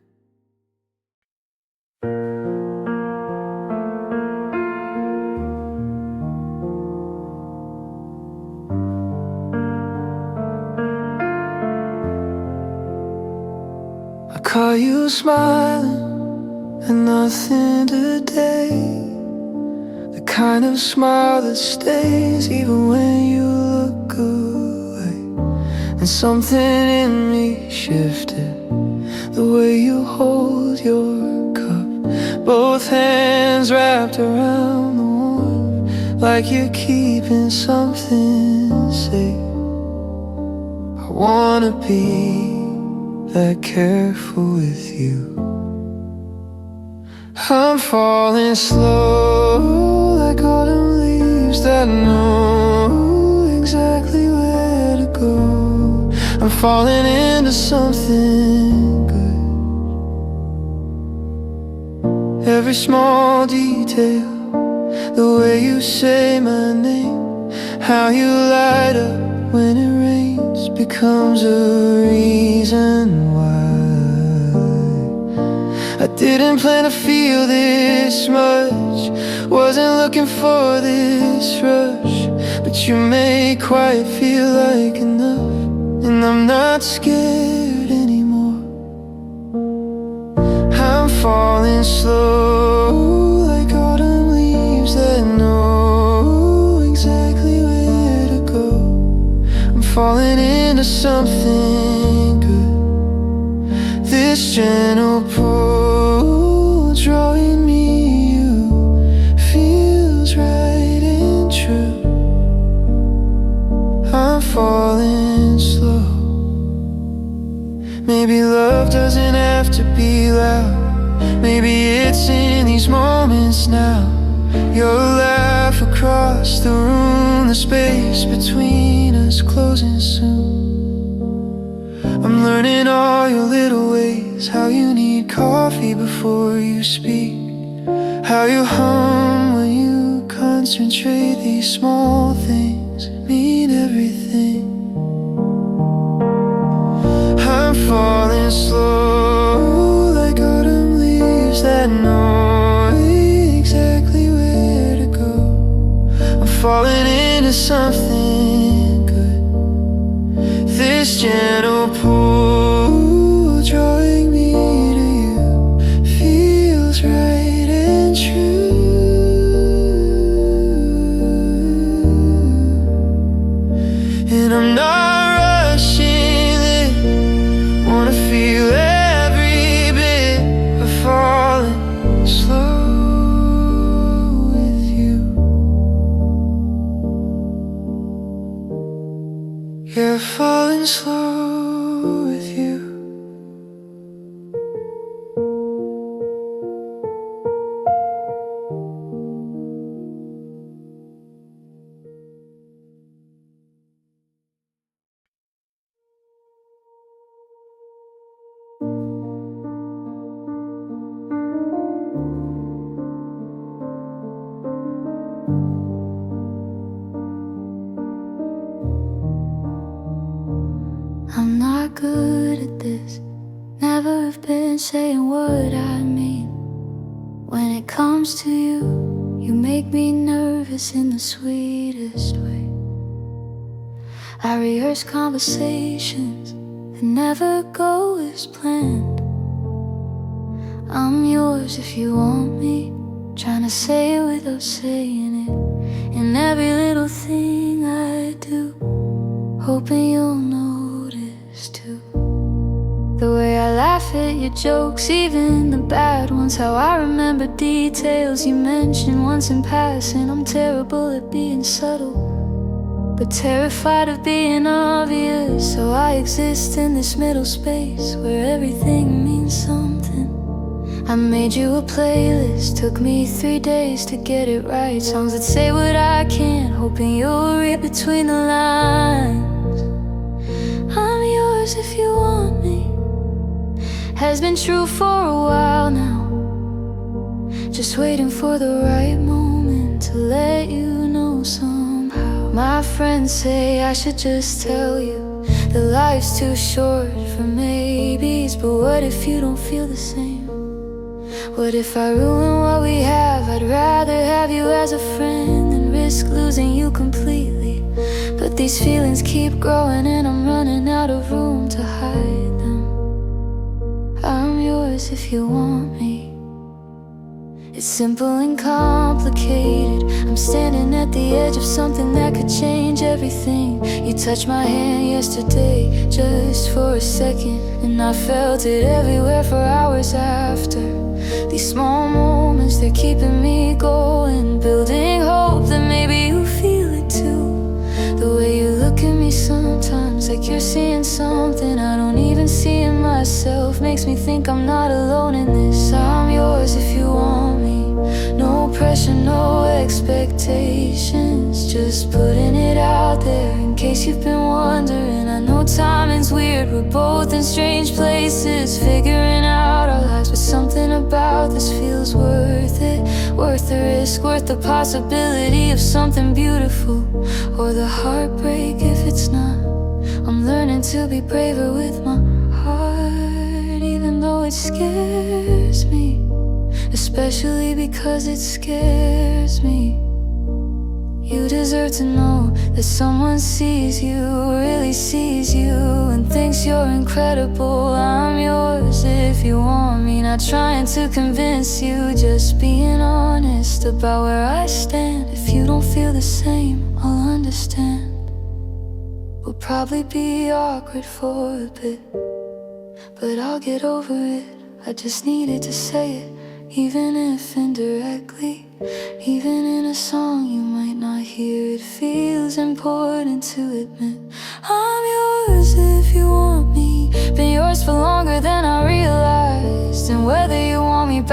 I caught you smiling and nothing today, the kind of smile that stays even when you look away. And something in me shifted, the way you hold your cup, both hands wrapped around the warmth, like you're keeping something safe. I wanna be that careful with you. I'm falling slow, like autumn leaves that know exactly where to go. I'm falling into something good. Every small detail, the way you say my name, how you light up when it rains, becomes a reason why. I didn't plan to feel this much, wasn't looking for this rush, but you make quiet feel like enough, and I'm not scared anymore. I'm falling slow, like autumn leaves that know exactly where to go. I'm falling into something good, this gentle pull drawing me, you feels right and true. I'm falling slow, Maybe love doesn't have to be loud. Maybe it's in these moments now. Your laugh across the room, the space between us closing soon. I'm learning all your little ways, how you need coffee before you speak, how you hum when you concentrate. These small things mean everything. I'm falling slow like autumn leaves that know exactly where to go. I'm falling into something good. This gentle pull drawing me to you feels right and true. And I'm not rushing it, wanna feel every bit of falling slow with you. Yeah, falling slow with you. I'm not good at this, never have been saying what I mean. When it comes to you, you make me nervous in the sweetest way. I rehearse conversations that never go as planned. I'm yours if you want me, trying to say it without saying it. In every little thing I do, hoping you'll notice too. The way I laugh at your jokes, even the bad ones. How I remember details you mentioned once in passing. I'm terrible at being subtle, but terrified of being obvious. So I exist in this middle space where everything means something. I made you a playlist, took me 3 days to get it right. Songs that say what I can't, hoping you'll read between the lines. I'm yours if you want me, has been true for a while now. Just waiting for the right moment to let you know somehow. My friends say I should just tell you that life's too short for maybes. But what if you don't feel the same? What if I ruin what we have? I'd rather have you as a friend than risk losing you completely. But these feelings keep growing and I'm running out of room to hide them. I'm yours if you want me. It's simple and complicated. I'm standing at the edge of something that could change everything. You touched my hand yesterday, just for a second, and I felt it everywhere for hours after. These small moments, they're keeping me going, building hope that maybe you feel it too. The way you look at me sometimes, like you're seeing something I don't even see in myself, makes me think I'm not alone in this. I'm yours if you want me. No pressure, no expectations, just putting it out there in case you've been wondering. I know timing's weird, we're both in strange places, figuring out our lives, but something about this feels worth it. Worth the risk, worth the possibility of something beautiful, or the heartbreak if it's not. I'm learning to be braver with my heart, even though it scares me, especially because it scares me. You deserve to know that someone sees you, really sees you, and thinks you're incredible. I'm yours if you want me, not trying to convince you, just being honest about where I stand. If you don't feel the same, I'll understand. We'll probably be awkward for a bit, but I'll get over it. I just needed to say it, even if indirectly. Even in a song you might not hear, it feels important to admit. I'm yours if you want me, been yours for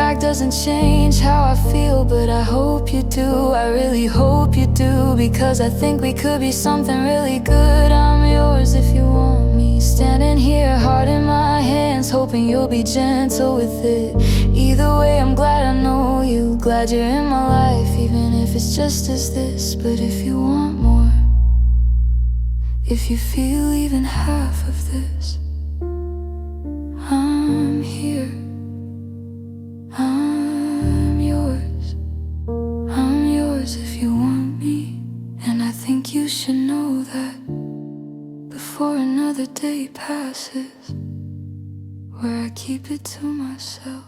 fact doesn't change how I feel, but I hope you do. I really hope you do, because I think we could be something really good. I'm yours if you want me, standing here, heart in my hands, hoping you'll be gentle with it. Either way, I'm glad I know you, glad you're in my life, even if it's just as this. But if you want more, if you feel even half of this, I'm here. I'm yours. I'm yours if you want me. And I think you should know that before another day passes, where I keep it to myself.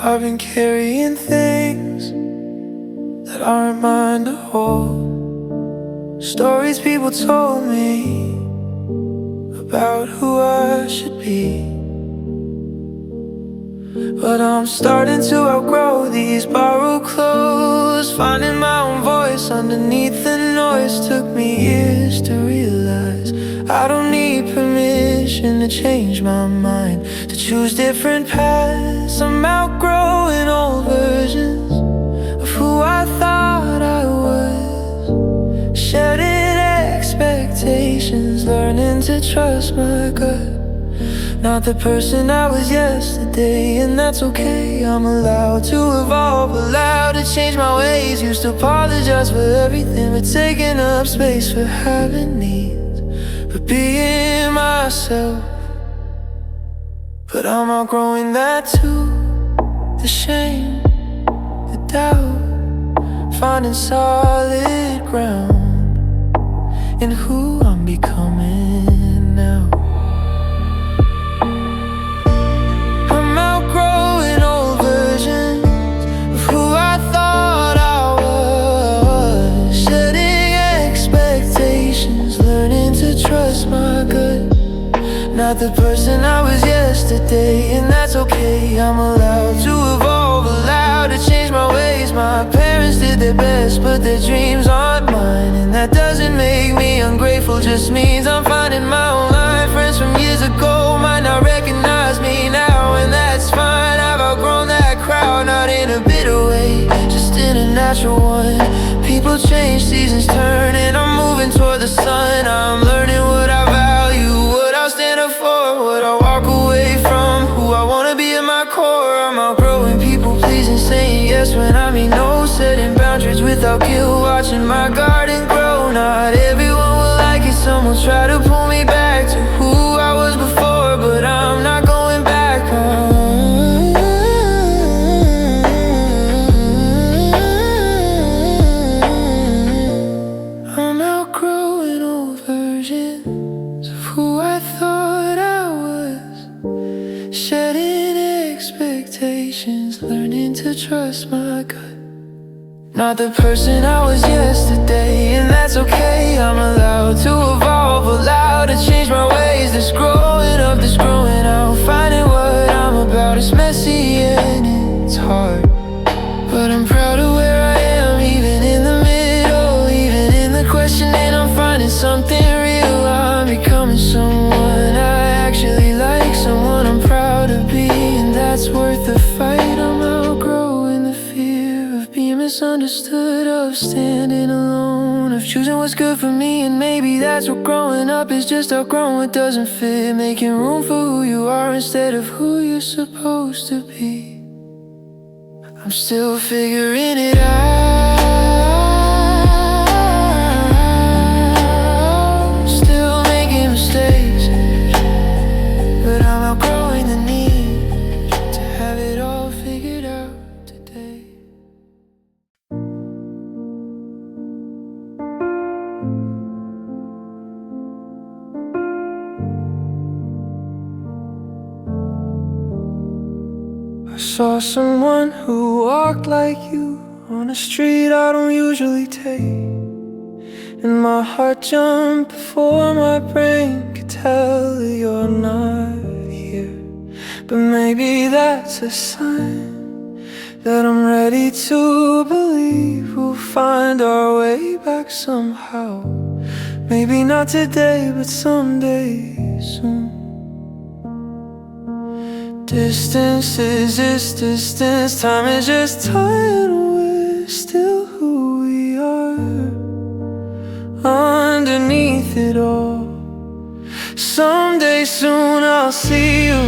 I've been carrying things that aren't mine to hold. Stories people told me about who I should be. But I'm starting to outgrow these borrowed clothes. Finding my own voice underneath the noise took me years to realize I don't need permission to change my mind, to choose different paths. I'm outgrowing old versions of who I thought I was, shedding expectations, learning to trust my gut. Not the person I was yesterday, and that's okay. I'm allowed to evolve, allowed to change my ways. Used to apologize for everything, but taking up space for having needs, for being myself. But I'm outgrowing that too, the shame, the doubt, finding solid ground in who I'm becoming now. I'm outgrowing old versions of who I thought I was, shedding expectations, learning to trust my gut. Not the person I was yesterday, and that's okay. I'm allowed to evolve, allowed to change my ways. My parents did their best, but their dreams aren't mine. And that doesn't make me ungrateful, just means I'm finding my own life. Friends from years ago might not recognize me now, and that's fine. I've outgrown that crowd, not in a bitter way, just in a natural one. People change, seasons turn, and I'm moving toward the sun. I'm learning what I value, what I'll stand up for, what I walk away from, who I wanna be at my core. I'm outgrowing people pleasing, saying yes when I mean no, setting boundaries without guilt, watching my garden grow. Not everyone will like it, some will try to pull me back to who I was before, but I'm not going back. I'm outgrowing old versions of who I thought I was, shedding expectations, learning to trust my gut. Not the person I was yesterday, and that's okay. I'm allowed to evolve, allowed to change my ways. This growing up, this growing out, finding what I'm about. It's messy and it's hard, but I'm proud of where I am, even in the middle, even in the questioning. I'm finding something real. I'm becoming someone I actually like, someone I'm proud to be, and that's worth the fight. I'm outgrowing the fear of being misunderstood, of standing alone, of choosing what's good for me. And maybe that's what growing up is, just outgrowing what doesn't fit, making room for who you are instead of who you're supposed to be. I'm still figuring it out, still making mistakes, but I'm outgrowing the need to have it all figured out today. I saw someone who walked like you on a street I don't usually take, and my heart jumped before my brain could tell that you're not here. But maybe that's a sign that I'm ready to believe we'll find our way back somehow. Maybe not today, but someday soon. Distance is just distance, time is just time, we're still who we are underneath it all. Someday soon I'll see you,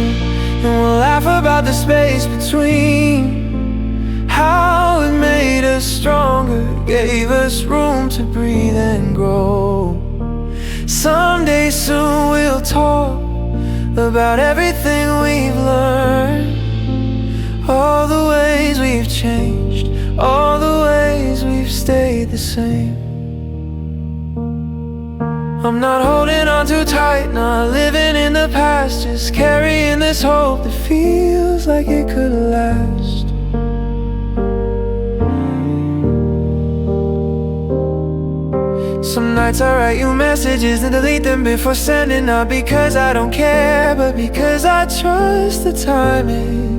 and we'll laugh about the space between. How it made us stronger, gave us room to breathe and grow. Someday soon we'll talk about everything we've learned, all the ways we've changed, all the ways we've stayed the same. I'm not holding on too tight, not living in the past, just carrying this hope that feels like it could last. Some nights I write you messages and delete them before sending, not because I don't care, but because I trust the timing.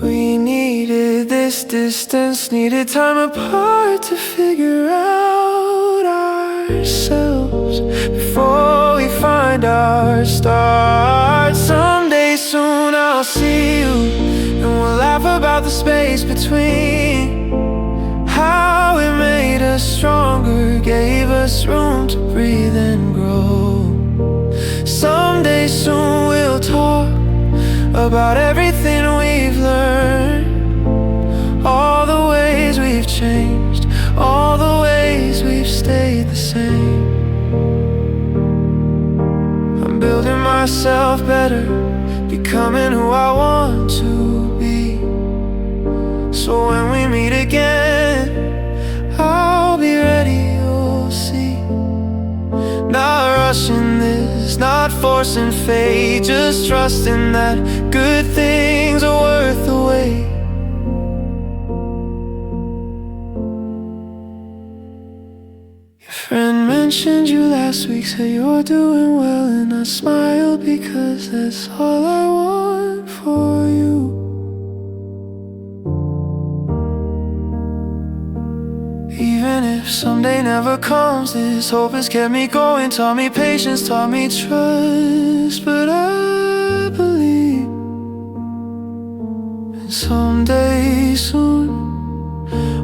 We needed this distance, needed time apart to figure out ourselves before we find our start. Someday soon I'll see you, and we'll laugh about the space between. How it made us stronger, gave us room to breathe and grow. Someday soon we'll talk about everything we've learned, all the ways we've changed, all the ways we've stayed the same. I'm building myself better, becoming who I want to be. So when we meet again, I'll be ready, you'll see. Not rushing this, not forcing fate, just trusting that good things are worth the wait. Your friend mentioned you last week, said you're doing well, and I smiled because that's all I want for you. Even if someday never comes, this hope has kept me going, taught me patience, taught me trust. But I believe, and someday soon,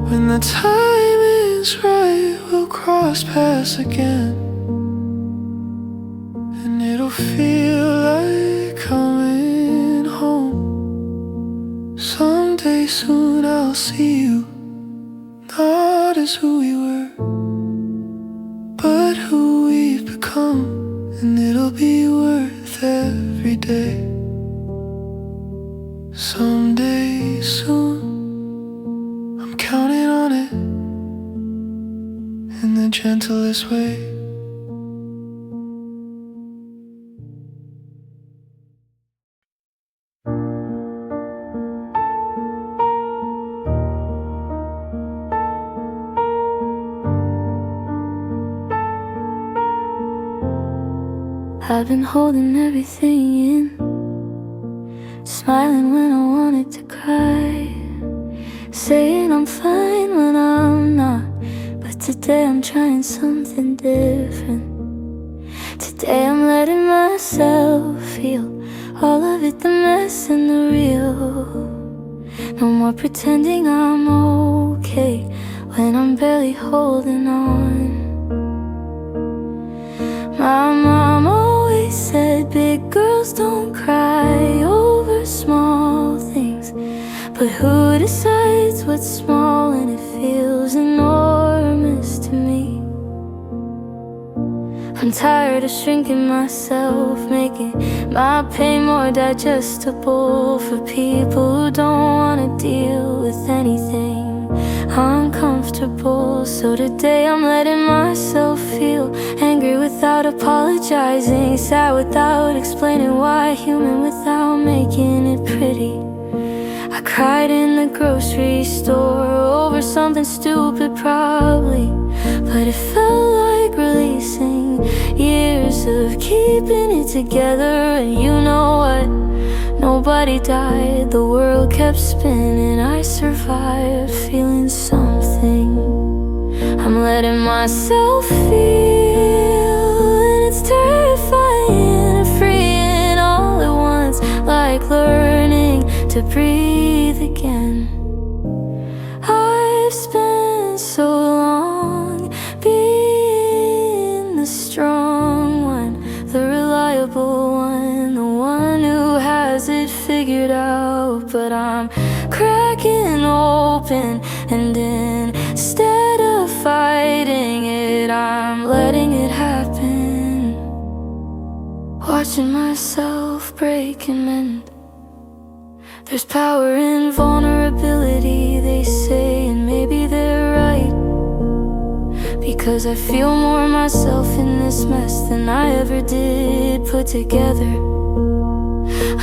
when the time is right, we'll cross paths again, and it'll feel like coming home. Someday soon I'll see you, not as who we were, but who we've become, and it'll be worth every day. Someday soon, I'm counting on it in the gentlest way. I've been holding everything in, smiling when I wanted to cry, saying I'm fine when I'm not. But today I'm trying something different. Today I'm letting myself feel all of it, the mess and the real. No more pretending I'm okay when I'm barely holding on. My mom always said big girls don't cry over small things, but who decides what's small when it feels enormous to me? I'm tired of shrinking myself, making my pain more digestible for people who don't want to deal with anything uncomfortable. So today I'm letting myself feel angry without apologizing, sad without explaining why, human without making it pretty. I cried in the grocery store over something stupid probably, but it felt like releasing. keeping it together. And you know what? Nobody died, the world kept spinning. I survived, feeling something. I'm letting myself feel, and it's terrifying and freeing all at once, like learning to breathe again. I've spent so long being the strong one, the reliable one, the one who has it figured out. But I'm cracking open, and instead of fighting it, I'm letting it happen. Watching myself break and mend. There's power in vulnerability, they say, and maybe they're right. Because I feel more myself in this mess than I ever did put together.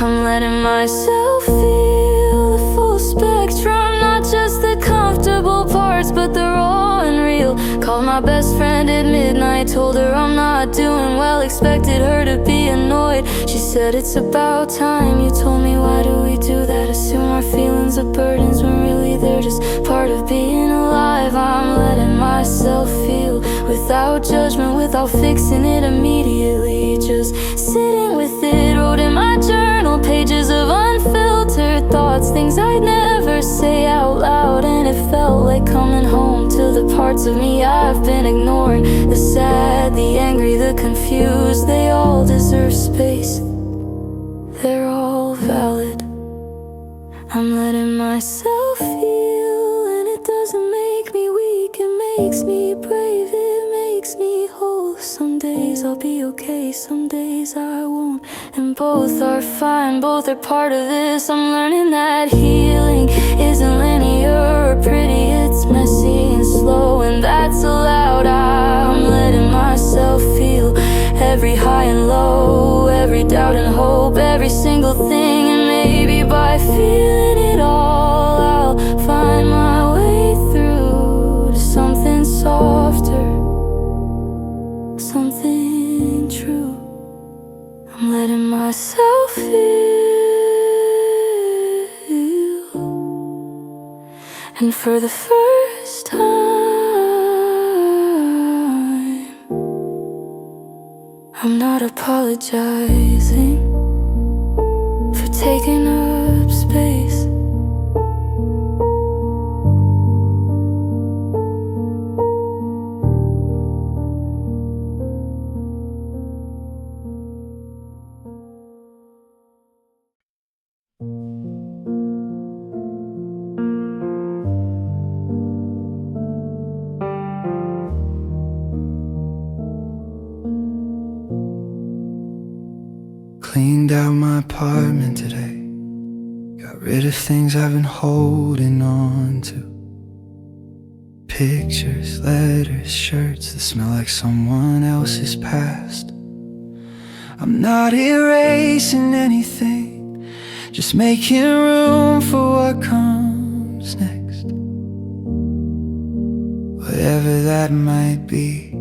I'm letting myself feel the full spectrum, not just the comfortable parts, but the raw and real. Called my best friend at midnight, told her I'm not doing well, expected her to be annoyed. She said it's about time you told me, why do we do that? Assume our feelings are burdens when really they're just part of being alive. I'm letting myself feel without judgment, without fixing it immediately. Just sitting with it, wrote in my journal, pages of unfiltered thoughts, things I'd never say out loud. And it felt like coming home to the parts of me I've been ignoring. The sad, the angry, the confused, they all deserve space. They're all valid. I'm letting myself feel, and it doesn't make me weak, it makes me brave, it makes me whole. Some days I'll be okay, some days I won't, and both are fine, both are part of this. I'm learning that healing isn't linear or pretty, it's messy and slow, and that's allowed. I'm letting myself feel every high and low, every doubt and hope, every single thing. And maybe by feeling it all, I'll find my way through to something softer, something true. I'm letting myself feel, and for the first time I'm not apologizing for taking up space. Cleaned out my apartment today. Got rid of things I've been holding on to. Pictures, letters, shirts that smell like someone else's past. I'm not erasing anything, just making room for what comes next. Whatever that might be,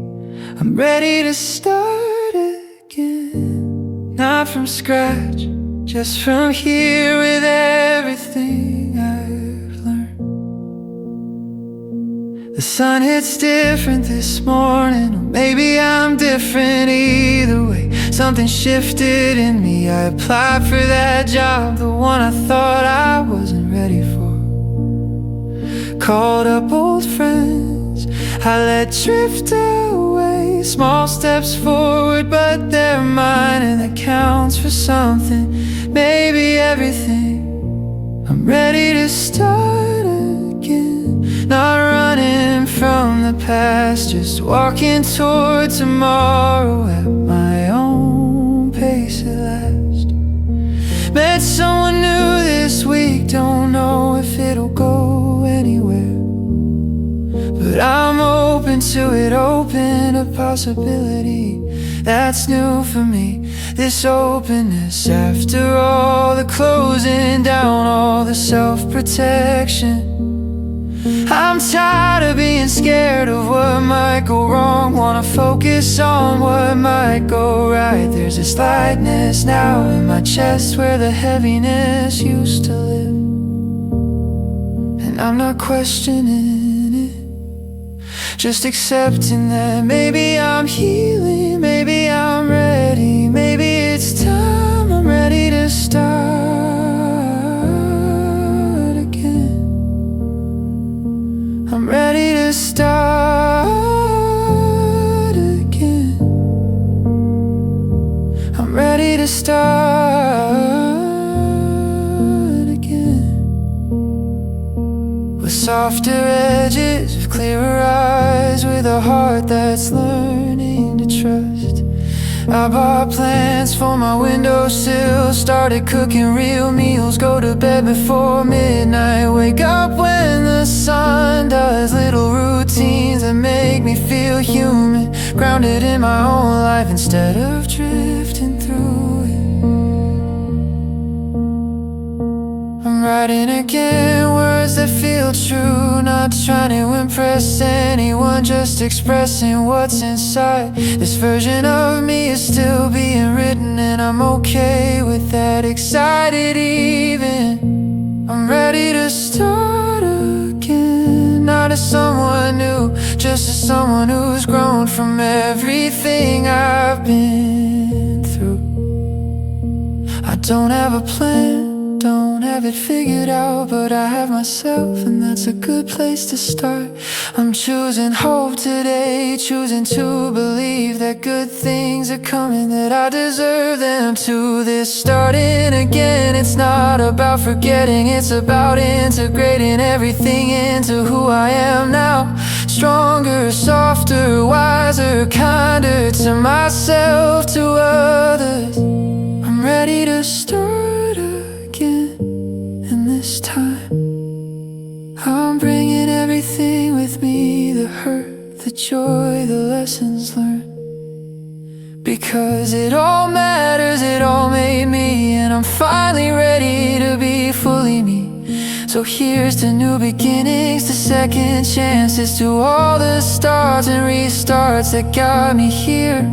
I'm ready to start again. Not from scratch, just from here with everything I've learned. The sun hits different this morning, or maybe I'm different. Either way, something shifted in me. I applied for that job, the one I thought I wasn't ready for. Called up old friends I let drift away. Small steps forward, but they're mine, and that counts for something, maybe everything. I'm ready to start again, not running from the past, just walking toward tomorrow at my own pace at last. Met someone new this week, don't know if it'll go anywhere, but I'm open to it, open to possibility. That's new for me, this openness. After all the closing down, all the self-protection, I'm tired of being scared of what might go wrong. Wanna focus on what might go right. There's this lightness now in my chest where the heaviness used to live. And I'm not questioning it, just accepting that maybe I'm healing, maybe I'm ready, maybe it's time I'm ready to start again. I'm ready to start again. I'm ready to start again. With softer edges, with clearer eyes, with a heart that's learning to trust. I bought plants for my windowsill, started cooking real meals, go to bed before midnight, wake up when the sun does. Little routines that make me feel human, grounded in my own life instead of drifting through it. I'm writing again, words that feel true, not trying to impress anyone, just expressing what's inside. This version of me is still being written, and I'm okay with that. Excited even, I'm ready to start again. Not as someone new, just as someone who's grown from everything I've been through. I don't have a plan, don't have it figured out, but I have myself, and that's a good place to start. I'm choosing hope today, choosing to believe that good things are coming, that I deserve them too. This starting again, it's not about forgetting, it's about integrating everything into who I am now. Stronger, softer, wiser, kinder to myself, to others. I'm ready to start again, and this time I'm bringing everything with me, the hurt, the joy, the lessons learned. Because it all matters, it all made me, and I'm finally ready to be fully me. So here's to new beginnings, to second chances, to all the starts and restarts that got me here.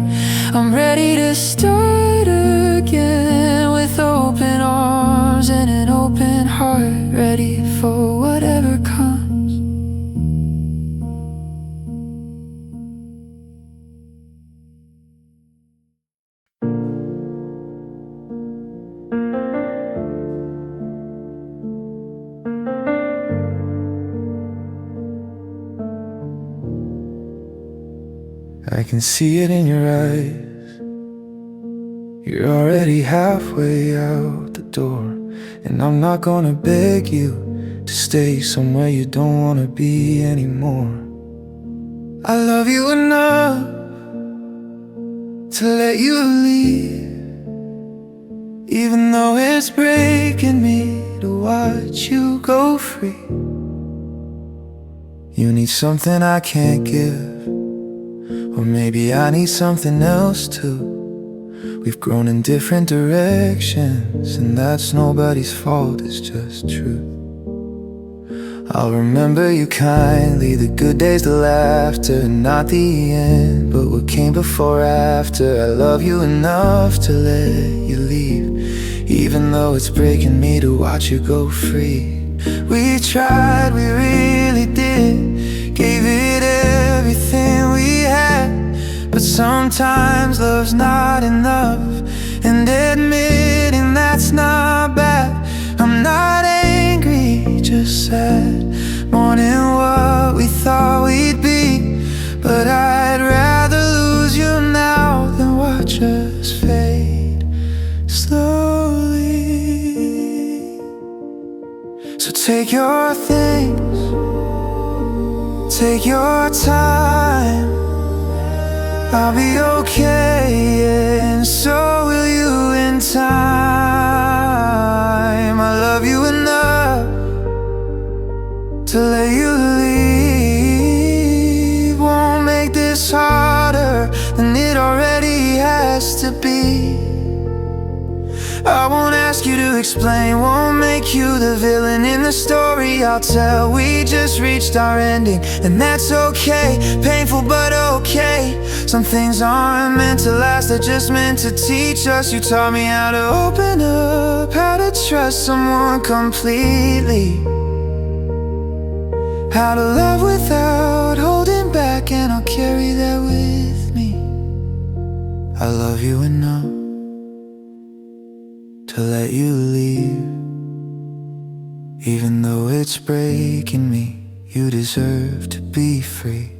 I'm ready to start again, with open arms and an open heart, ready for whatever comes. I can see it in your eyes. You're already halfway out the door, and I'm not gonna beg you to stay somewhere you don't wanna be anymore. I love you enough to let you leave, even though it's breaking me to watch you go free. You need something I can't give, or maybe I need something else too. We've grown in different directions, and that's nobody's fault, it's just truth. I'll remember you kindly, the good days, the laughter, not the end, but what came before after. I love you enough to let you leave, even though it's breaking me to watch you go free. We tried, we really did, gave it everything we had, but sometimes love's not enough, and admitting that's not bad. I'm not angry, just sad, mourning what we thought we'd be, but I'd rather lose you now than watch us fade slowly. So take your things, take your time, I'll be okay, and so will you in time. I love you enough to let you leave. Won't make this harder than it already has to be. I won't ask you to explain, won't make you the villain in the story I'll tell. We just reached our ending, and that's okay. Painful but okay. Some things aren't meant to last, they're just meant to teach us. You taught me how to open up, how to trust someone completely, how to love without holding back, and I'll carry that with me. I love you enough to let you leave. Even though it's breaking me, you deserve to be free.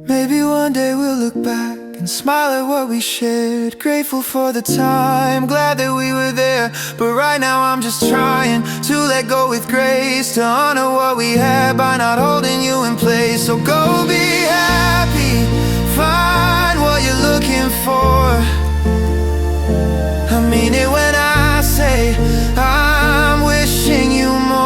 Maybe one day we'll look back and smile at what we shared. Grateful for the time, glad that we were there. But right now I'm just trying to let go with grace, to honor what we had by not holding you in place. So go be happy, find what you're looking for. I mean it when I say I'm wishing you more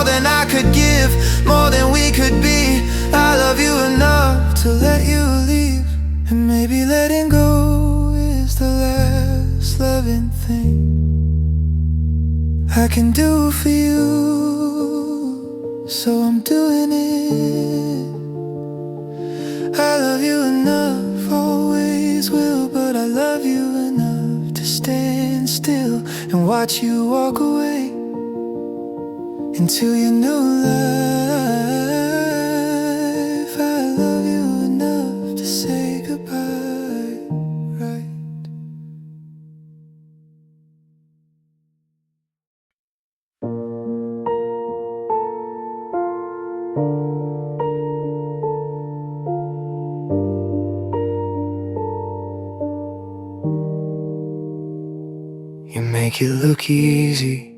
than I could give, more than we could be. I love you enough to let you leave, and maybe letting go is the last loving thing I can do for you, so I'm doing it. I love you enough, always will, but I love you enough to stand still and watch you walk away into your new life. I love you enough to say goodbye, right? You make it look easy,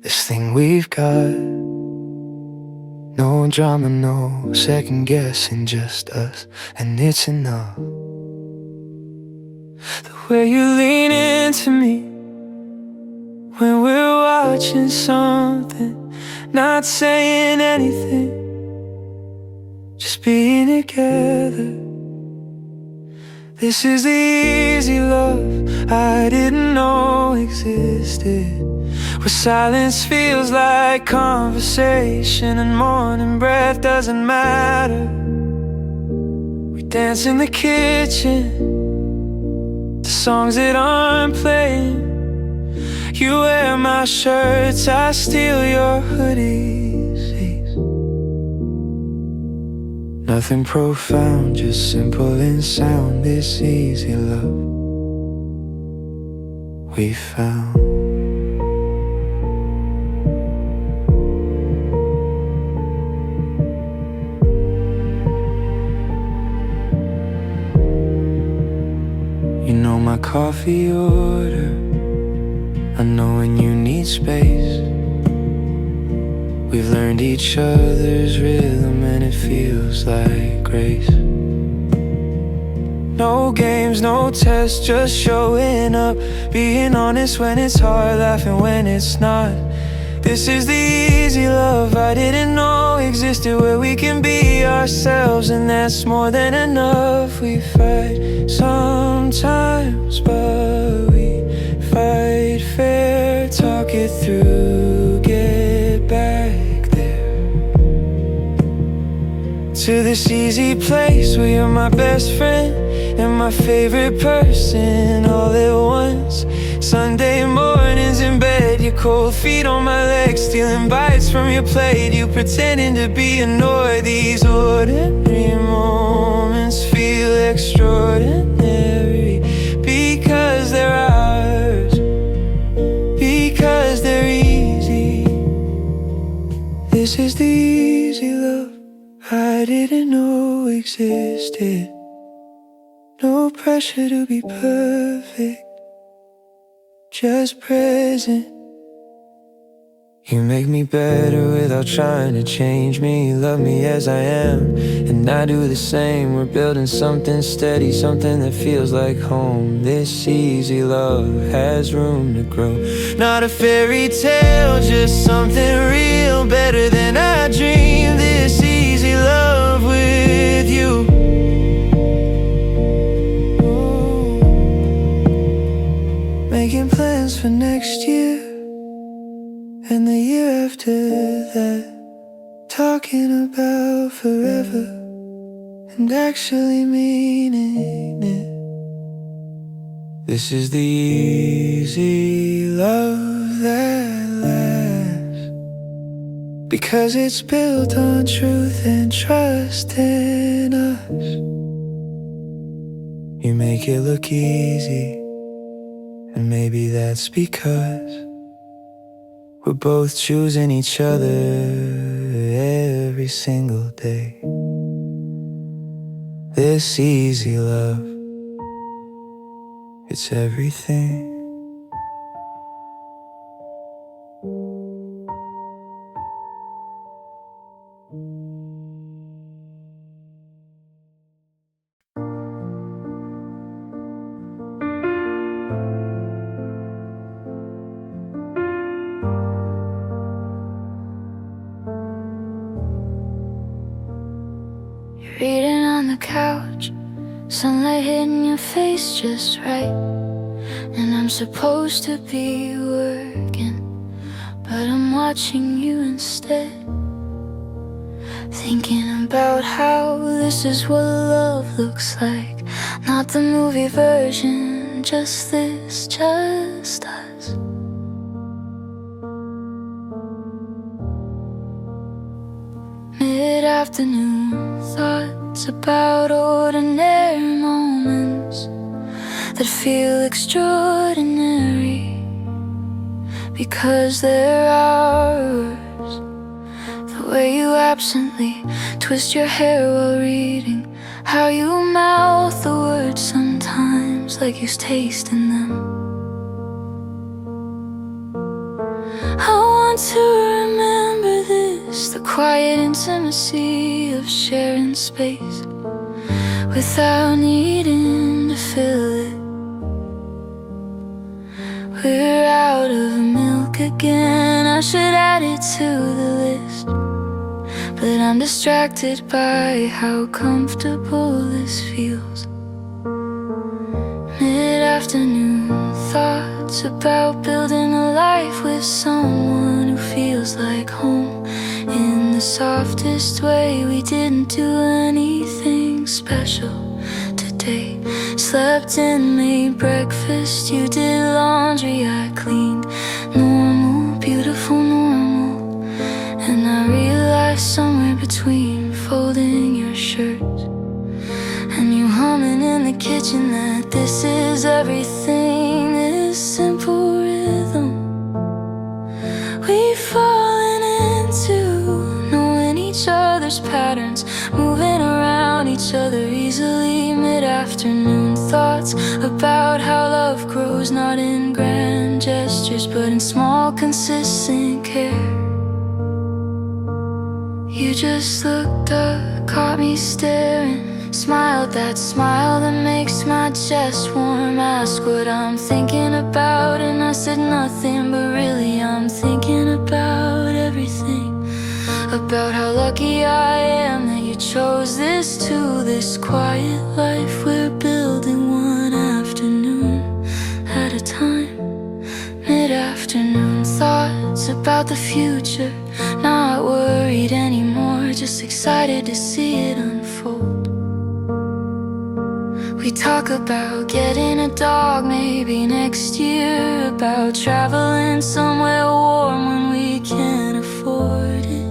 this thing we've got. No drama, no second guessing, just us, and it's enough. The way you lean into me when we're watching something, not saying anything, just being together. This is the easy love I didn't know existed, where silence feels like conversation and morning breath doesn't matter. We dance in the kitchen to songs that aren't playing. You wear my shirts, I steal your hoodies. Nothing profound, just simple in sound. This easy love we found. You know my coffee order, I know when you need space. We've learned each other's rhythm and it feels like grace. No games, no tests, just showing up, being honest when it's hard, laughing when it's not. This is the easy love I didn't know existed, where we can be ourselves and that's more than enough. We fight sometimes, but we fight fair, talk it through, get back to this easy place where you're my best friend and my favorite person all at once. Sunday mornings in bed, your cold feet on my legs, stealing bites from your plate, you pretending to be annoyed. These ordinary moments feel extraordinary because they're ours, because they're easy. This is the easy love I didn't know existed. No pressure to be perfect, just present. You make me better without trying to change me. You love me as I am, and I do the same. We're building something steady, something that feels like home. This easy love has room to grow. Not a fairy tale, just something real, better than I dreamed. This easy love with you. talking about forever and actually meaning it. This is the easy love that lasts, because it's built on truth and trust in us. You make it look easy, and maybe that's because we're both choosing each other every single day. This easy love, it's everything. Reading on the couch, sunlight hitting your face just right. And I'm supposed to be working, but I'm watching you instead. Thinking about how this is what love looks like. Not the movie version, just this, just us. Mid-afternoon thoughts about ordinary moments that feel extraordinary because they're ours. The way you absently twist your hair while reading, how you mouth the words sometimes like you're tasting them. I want to remember this, the quiet intimacy of sharing space without needing to fill it. We're out of milk again, I should add it to the list, but I'm distracted by how comfortable this feels. Mid-afternoon thoughts about building a life with someone who feels like home in the softest way. We didn't do anything special today. Slept in, made breakfast, you did laundry, I cleaned. Normal, beautiful normal. And I realized somewhere between folding your shirts and you humming in the kitchen that this is everything, this simple rhythm we've fallen into, knowing each other's patterns, moving around each other easily. Mid-afternoon thoughts about how love grows, not in grand gestures but in small consistent care. You just looked up, caught me staring, smiled that smile that makes my chest warm. Ask what I'm thinking about and I said nothing, but really I'm thinking about everything. About how lucky I am that you chose this too, this quiet life we're building one afternoon at a time. Mid-afternoon thoughts about the future, not worried anymore, just excited to see it unfold. We talk about getting a dog maybe next year, about traveling somewhere warm when we can afford it,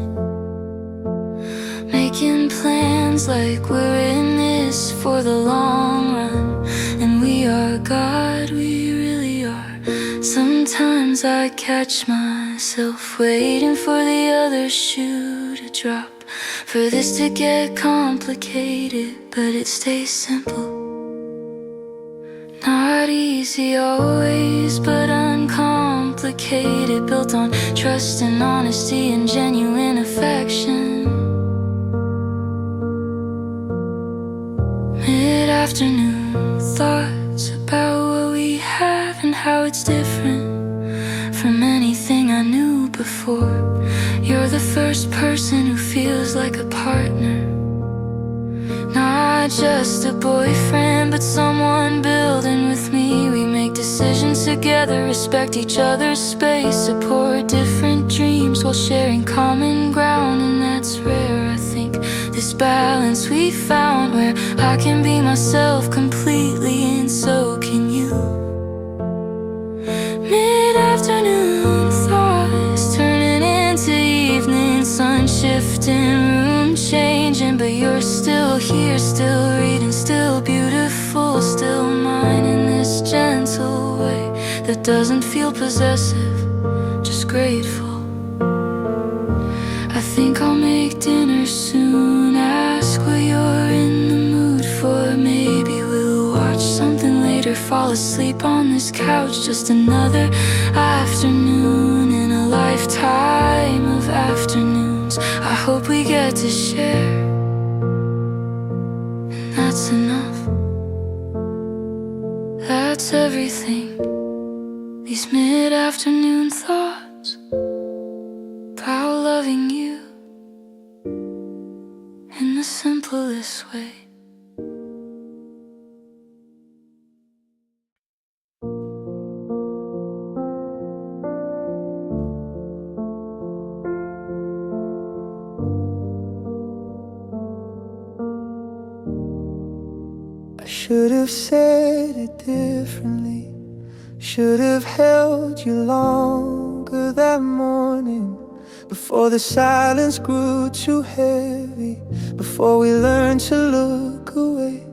making plans like we're in this for the long run, and we are God, we really are. Sometimes I catch myself waiting for the other shoe to drop, for this to get complicated, but it stays simple. Not easy always, but uncomplicated, built on trust and honesty and genuine affection. Mid-afternoon thoughts about what we have and how it's different from anything I knew before. You're the first person who feels like a partner, not just a boyfriend, but someone building with me. We make decisions together, respect each other's space, support different dreams while sharing common ground, and that's rare. balance we found, where I can be myself completely and so can you. Mid-afternoon thoughts turning into evening, sun shifting, room changing, but you're still here, still reading, still beautiful, still mine in this gentle way that doesn't feel possessive, just grateful. I think I'll make dinner soon, ask what you're in the mood for. Maybe we'll watch something later, fall asleep on this couch. Just another afternoon in a lifetime of afternoons. I hope we get to share, and that's enough. That's everything. These mid-afternoon thoughts about loving you in the simplest way. I should have said it differently, should have held you longer that morning, before the silence grew too heavy, before we learned to look away.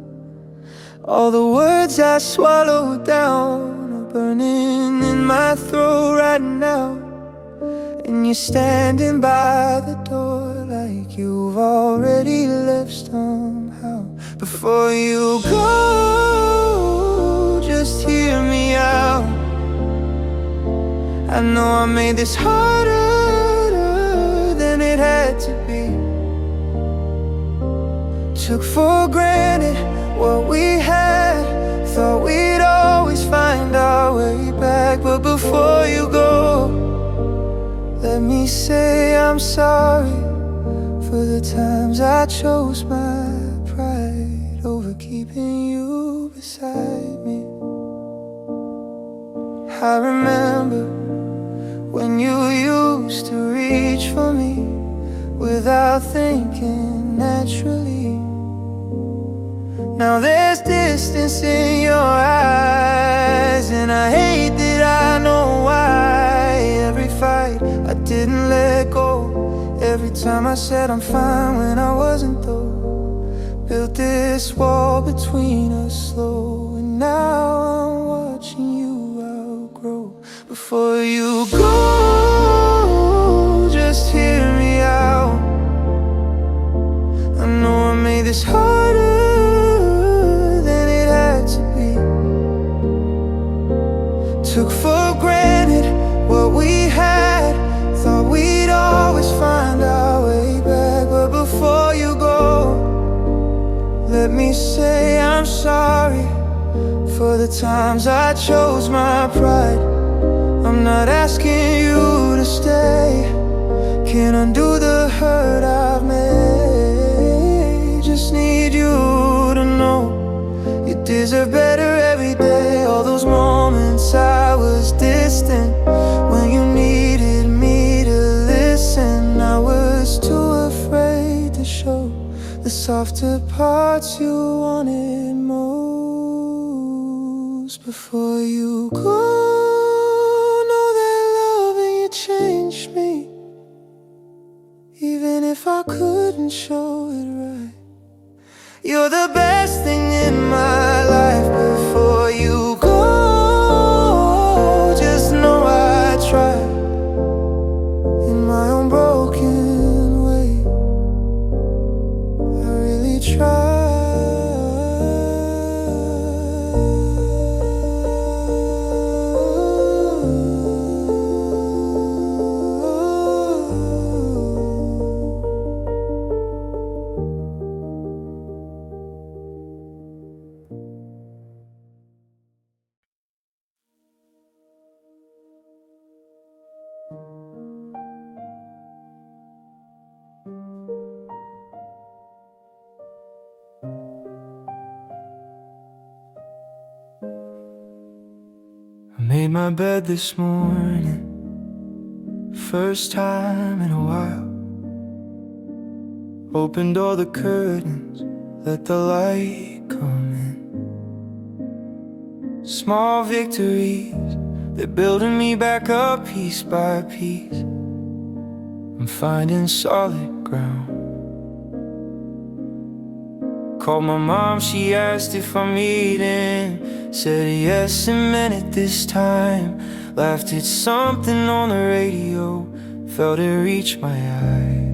All the words I swallowed down are burning in my throat right now, and you're standing by the door like you've already left somehow. Before you go, just hear me out. I know I made this harder than it had to be. Took for granted what we had, thought we'd always find our way back. But before you go, let me say I'm sorry for the times I chose my pride over keeping you beside me. I remember when you used to reach for me without thinking naturally. Now there's distance in your eyes, and I hate that I know why. Every fight I didn't let go, every time I said I'm fine when I wasn't though. Built this wall between us slow, and now I'm watching you outgrow. Before you go, just hear me out. I know I made this harder than it had to be. Took for granted what we had, thought we'd always find our way back. But before you go, let me say I'm sorry for the times I chose my pride. I'm not asking you to stay, can't undo the hurt I've made. Just need you to know you deserve better every day. All those moments I was distant, when you needed me to listen, I was too afraid to show the softer parts you wanted most. Before you go, know that loving you changed me, even if I couldn't show it right. You're the best thing in my life. Before you go, just know I tried in my own broken way. I really tried. I made my bed this morning, first time in a while. Opened all the curtains, let the light come in. Small victories, they're building me back up piece by piece. I'm finding solid ground. Called my mom, she asked if I'm eating. Said yes and meant it this time. Laughed at something on the radio, felt it reach my eyes.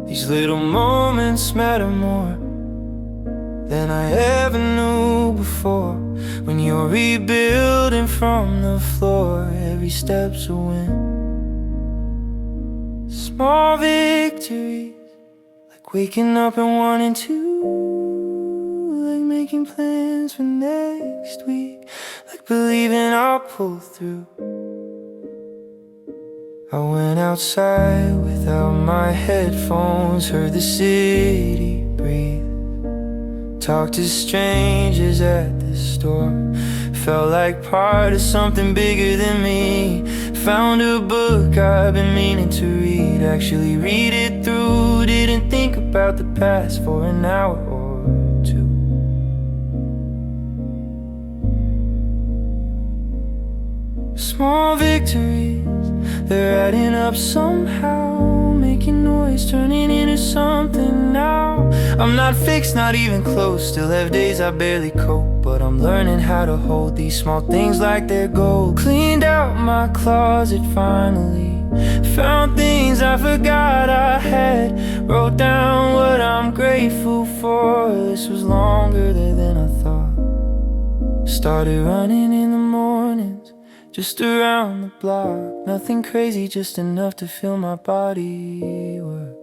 These little moments matter more than I ever knew before. When you're rebuilding from the floor, every step's a win. Small victories, like waking up and wanting to, like making plans for next week, like believing I'll pull through. I went outside without my headphones, heard the city breathe. Talked to strangers at the store, felt like part of something bigger than me. Found a book I've been meaning to read, actually read it through. Didn't think about the past for an hour or two. Small victories, they're adding up somehow, making noise, turning into something now. I'm not fixed, not even close, still have days I barely cope, but I'm learning how to hold these small things like they're gold. Cleaned out my closet finally, found things I forgot I had, wrote down what I'm grateful for. This was longer than I thought. Started running in the mornings, just around the block. Nothing crazy, just enough to feel my body work.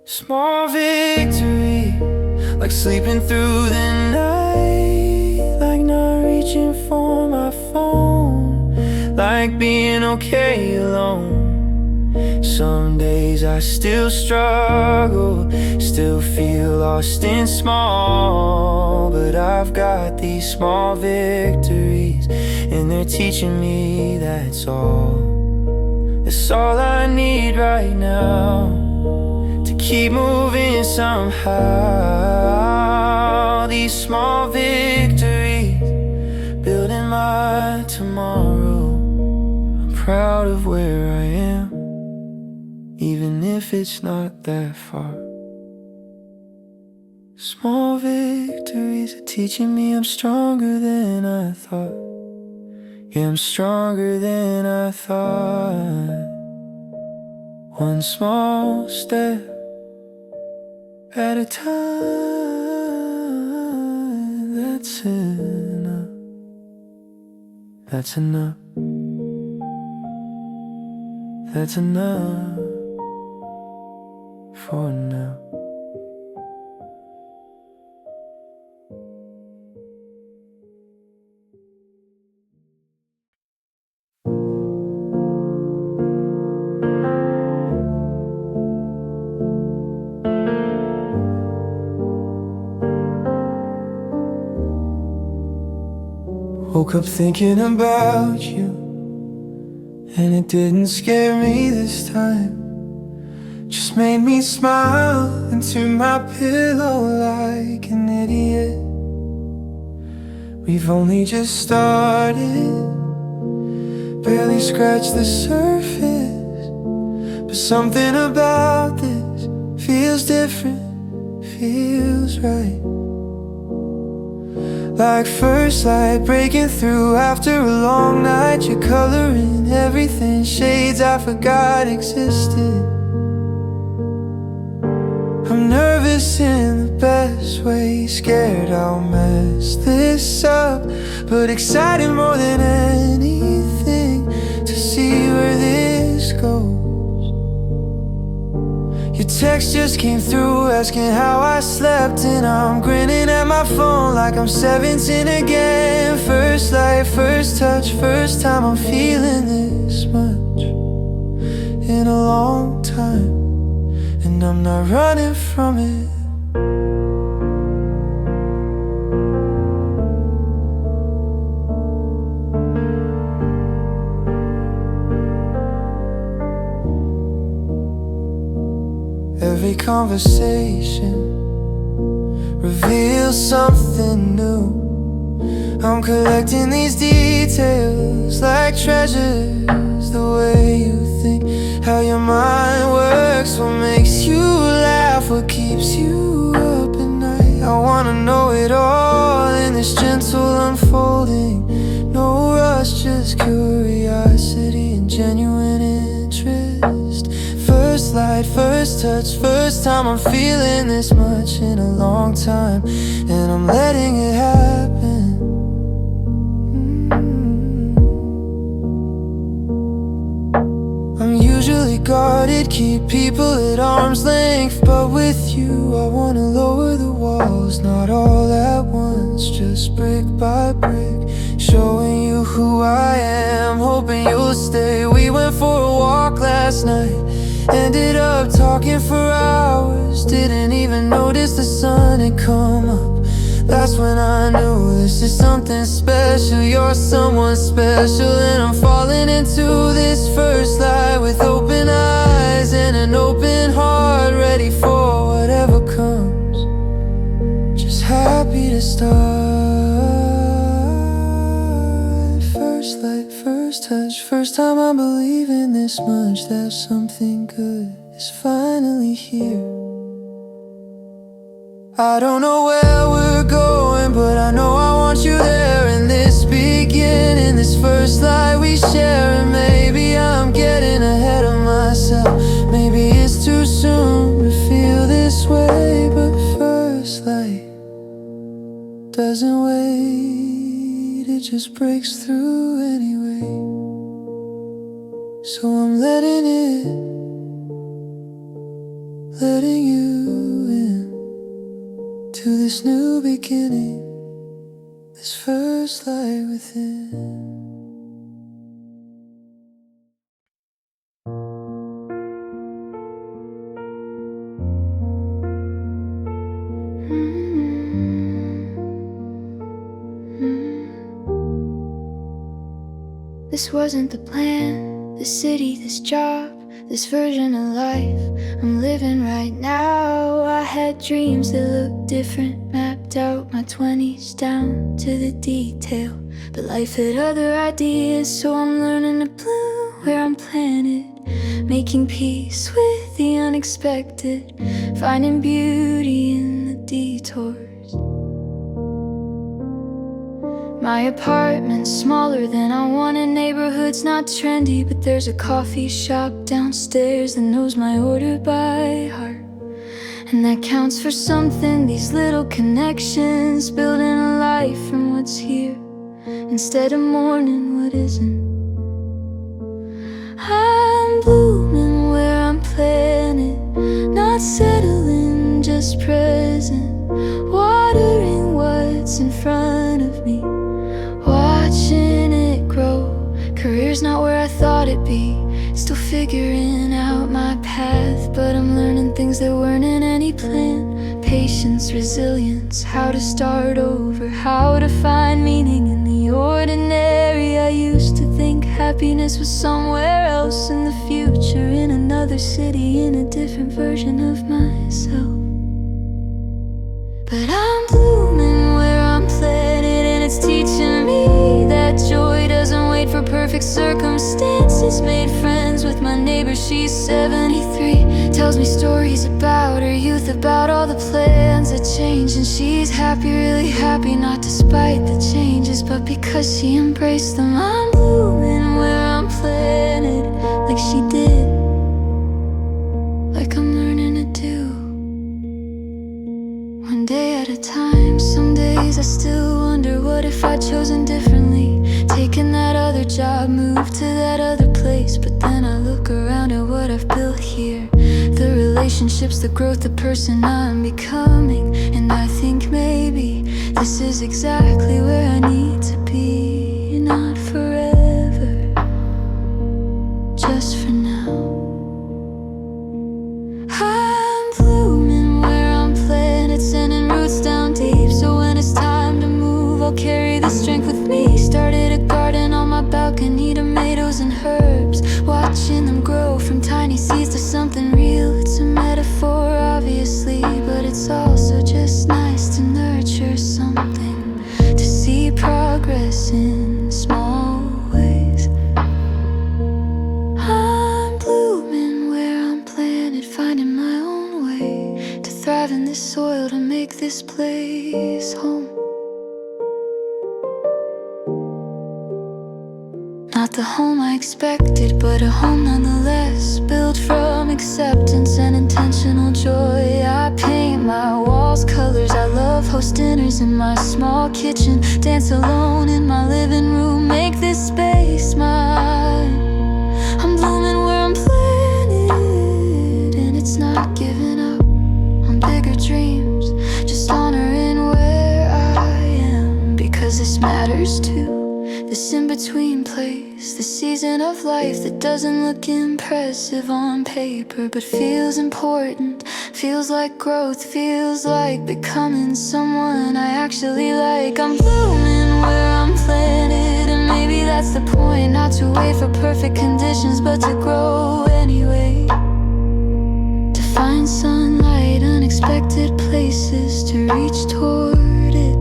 Small victory, like sleeping through the night, like not reaching for my phone, like being okay alone. Some days I still struggle, still feel lost and small, but I've got these small victories, and they're teaching me that's all I need right now to keep moving somehow. These small victories, building my tomorrow. I'm proud of where I am, even if it's not that far. Small victories are teaching me I'm stronger than I thought. Yeah, I'm stronger than I thought. One small step at a time, that's enough. That's enough. That's enough for now. Woke up thinking about you, and it didn't scare me this time. Just made me smile into my pillow like an idiot. We've only just started, barely scratched the surface, but something about this feels different, feels right. Like first light breaking through after a long night. You're coloring everything, shades I forgot existed. I'm nervous in the best way, scared I'll mess this up, but excited more than anything to see where this goes. Your text just came through asking how I slept, and I'm grinning at my phone like I'm 17 again. First light, first touch, first time I'm feeling this much in a long time, and I'm not running from it. Every conversation reveals something new. I'm collecting these details like treasures. The way you think, how your mind works, what makes you laugh, what keeps you up at night. I wanna know it all in this gentle unfolding. No rush, just curiosity and genuine interest. First light, first touch, first time I'm feeling this much in a long time, and I'm letting it happen. I'm usually guarded, keep people at arm's length, but with you I wanna lower the walls, not all at once, just brick by brick, showing you who I am, hoping you'll stay. We went for a walk last night, ended up talking for hours, didn't even notice the sun had come up. That's when I knew this is something special. You're someone special, and I'm falling into this first light with open eyes and an open heart, ready for whatever comes, just happy to start. First light, first touch, first time I'm believing this much, that something good is finally here. I don't know where we're going, but I know I want you there. In this beginning, this first light we share. And maybe I'm getting ahead of myself, maybe it's too soon to feel this way, but first light doesn't wait, it just breaks through anyway. So I'm letting you in to this new beginning, this first light within. This wasn't the plan, this city, this job, this version of life I'm living right now. I had dreams that looked different, mapped out my 20s down to the detail, but life had other ideas, so I'm learning to bloom where I'm planted, making peace with the unexpected, finding beauty in the detours. My apartment's smaller than I wanted, neighborhood's not trendy, but there's a coffee shop downstairs that knows my order by heart, and that counts for something. These little connections, building a life from what's here, instead of mourning what isn't. I'm blooming where I'm planted, not settling, just present, watering what's in front of me, watching it grow. Career's not where I thought it'd be, still figuring out my path, but I'm learning things that weren't in any plan. Patience, resilience, how to start over, how to find meaning in the ordinary. I used to think happiness was somewhere else in the future, in another city, in a different version of myself. But I'm blooming where I'm planted, and it's teaching me that joy doesn't wait for perfect circumstances. Made friends with my neighbor, she's 73, tells me stories about her youth, about all the plans that changed, and she's happy, really happy, not despite the changes, but because she embraced them. I'm blooming where I'm planted, like she did, like I'm learning to do, one day at a time. Some days I still wonder, what if I'd chosen differently, taken that other job, moved to that other place. But then I look around at what I've built here, the relationships, the growth, the person I'm becoming, and I think maybe this is exactly where I need to be. Not forever, just for now. I'm blooming where I'm planted, sending roots down deep, so when it's time to move, I'll carry the strength with me. Started a garden on my balcony, tomatoes and herbs, watching them grow from tiny seeds to something real. It's a metaphor having this soil to make this place home. Not the home I expected, but a home nonetheless, built from acceptance and intentional joy. I paint my walls colors, I love host dinners in my small kitchen, dance alone in my living room, make this space mine. I'm blooming where I'm planted, and it's not giving up on bigger dreams, just honoring where I am, because this matters too. This in-between place, the season of life that doesn't look impressive on paper but feels important, feels like growth, feels like becoming someone I actually like. I'm blooming where I'm planted, and maybe that's the point, not to wait for perfect conditions but to grow anyway, to find sunlight, unexpected places, to reach toward it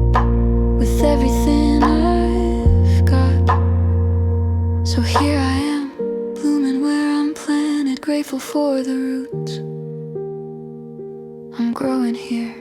with everything I've got. So here I am, blooming where I'm planted, grateful for the roots. I'm growing here.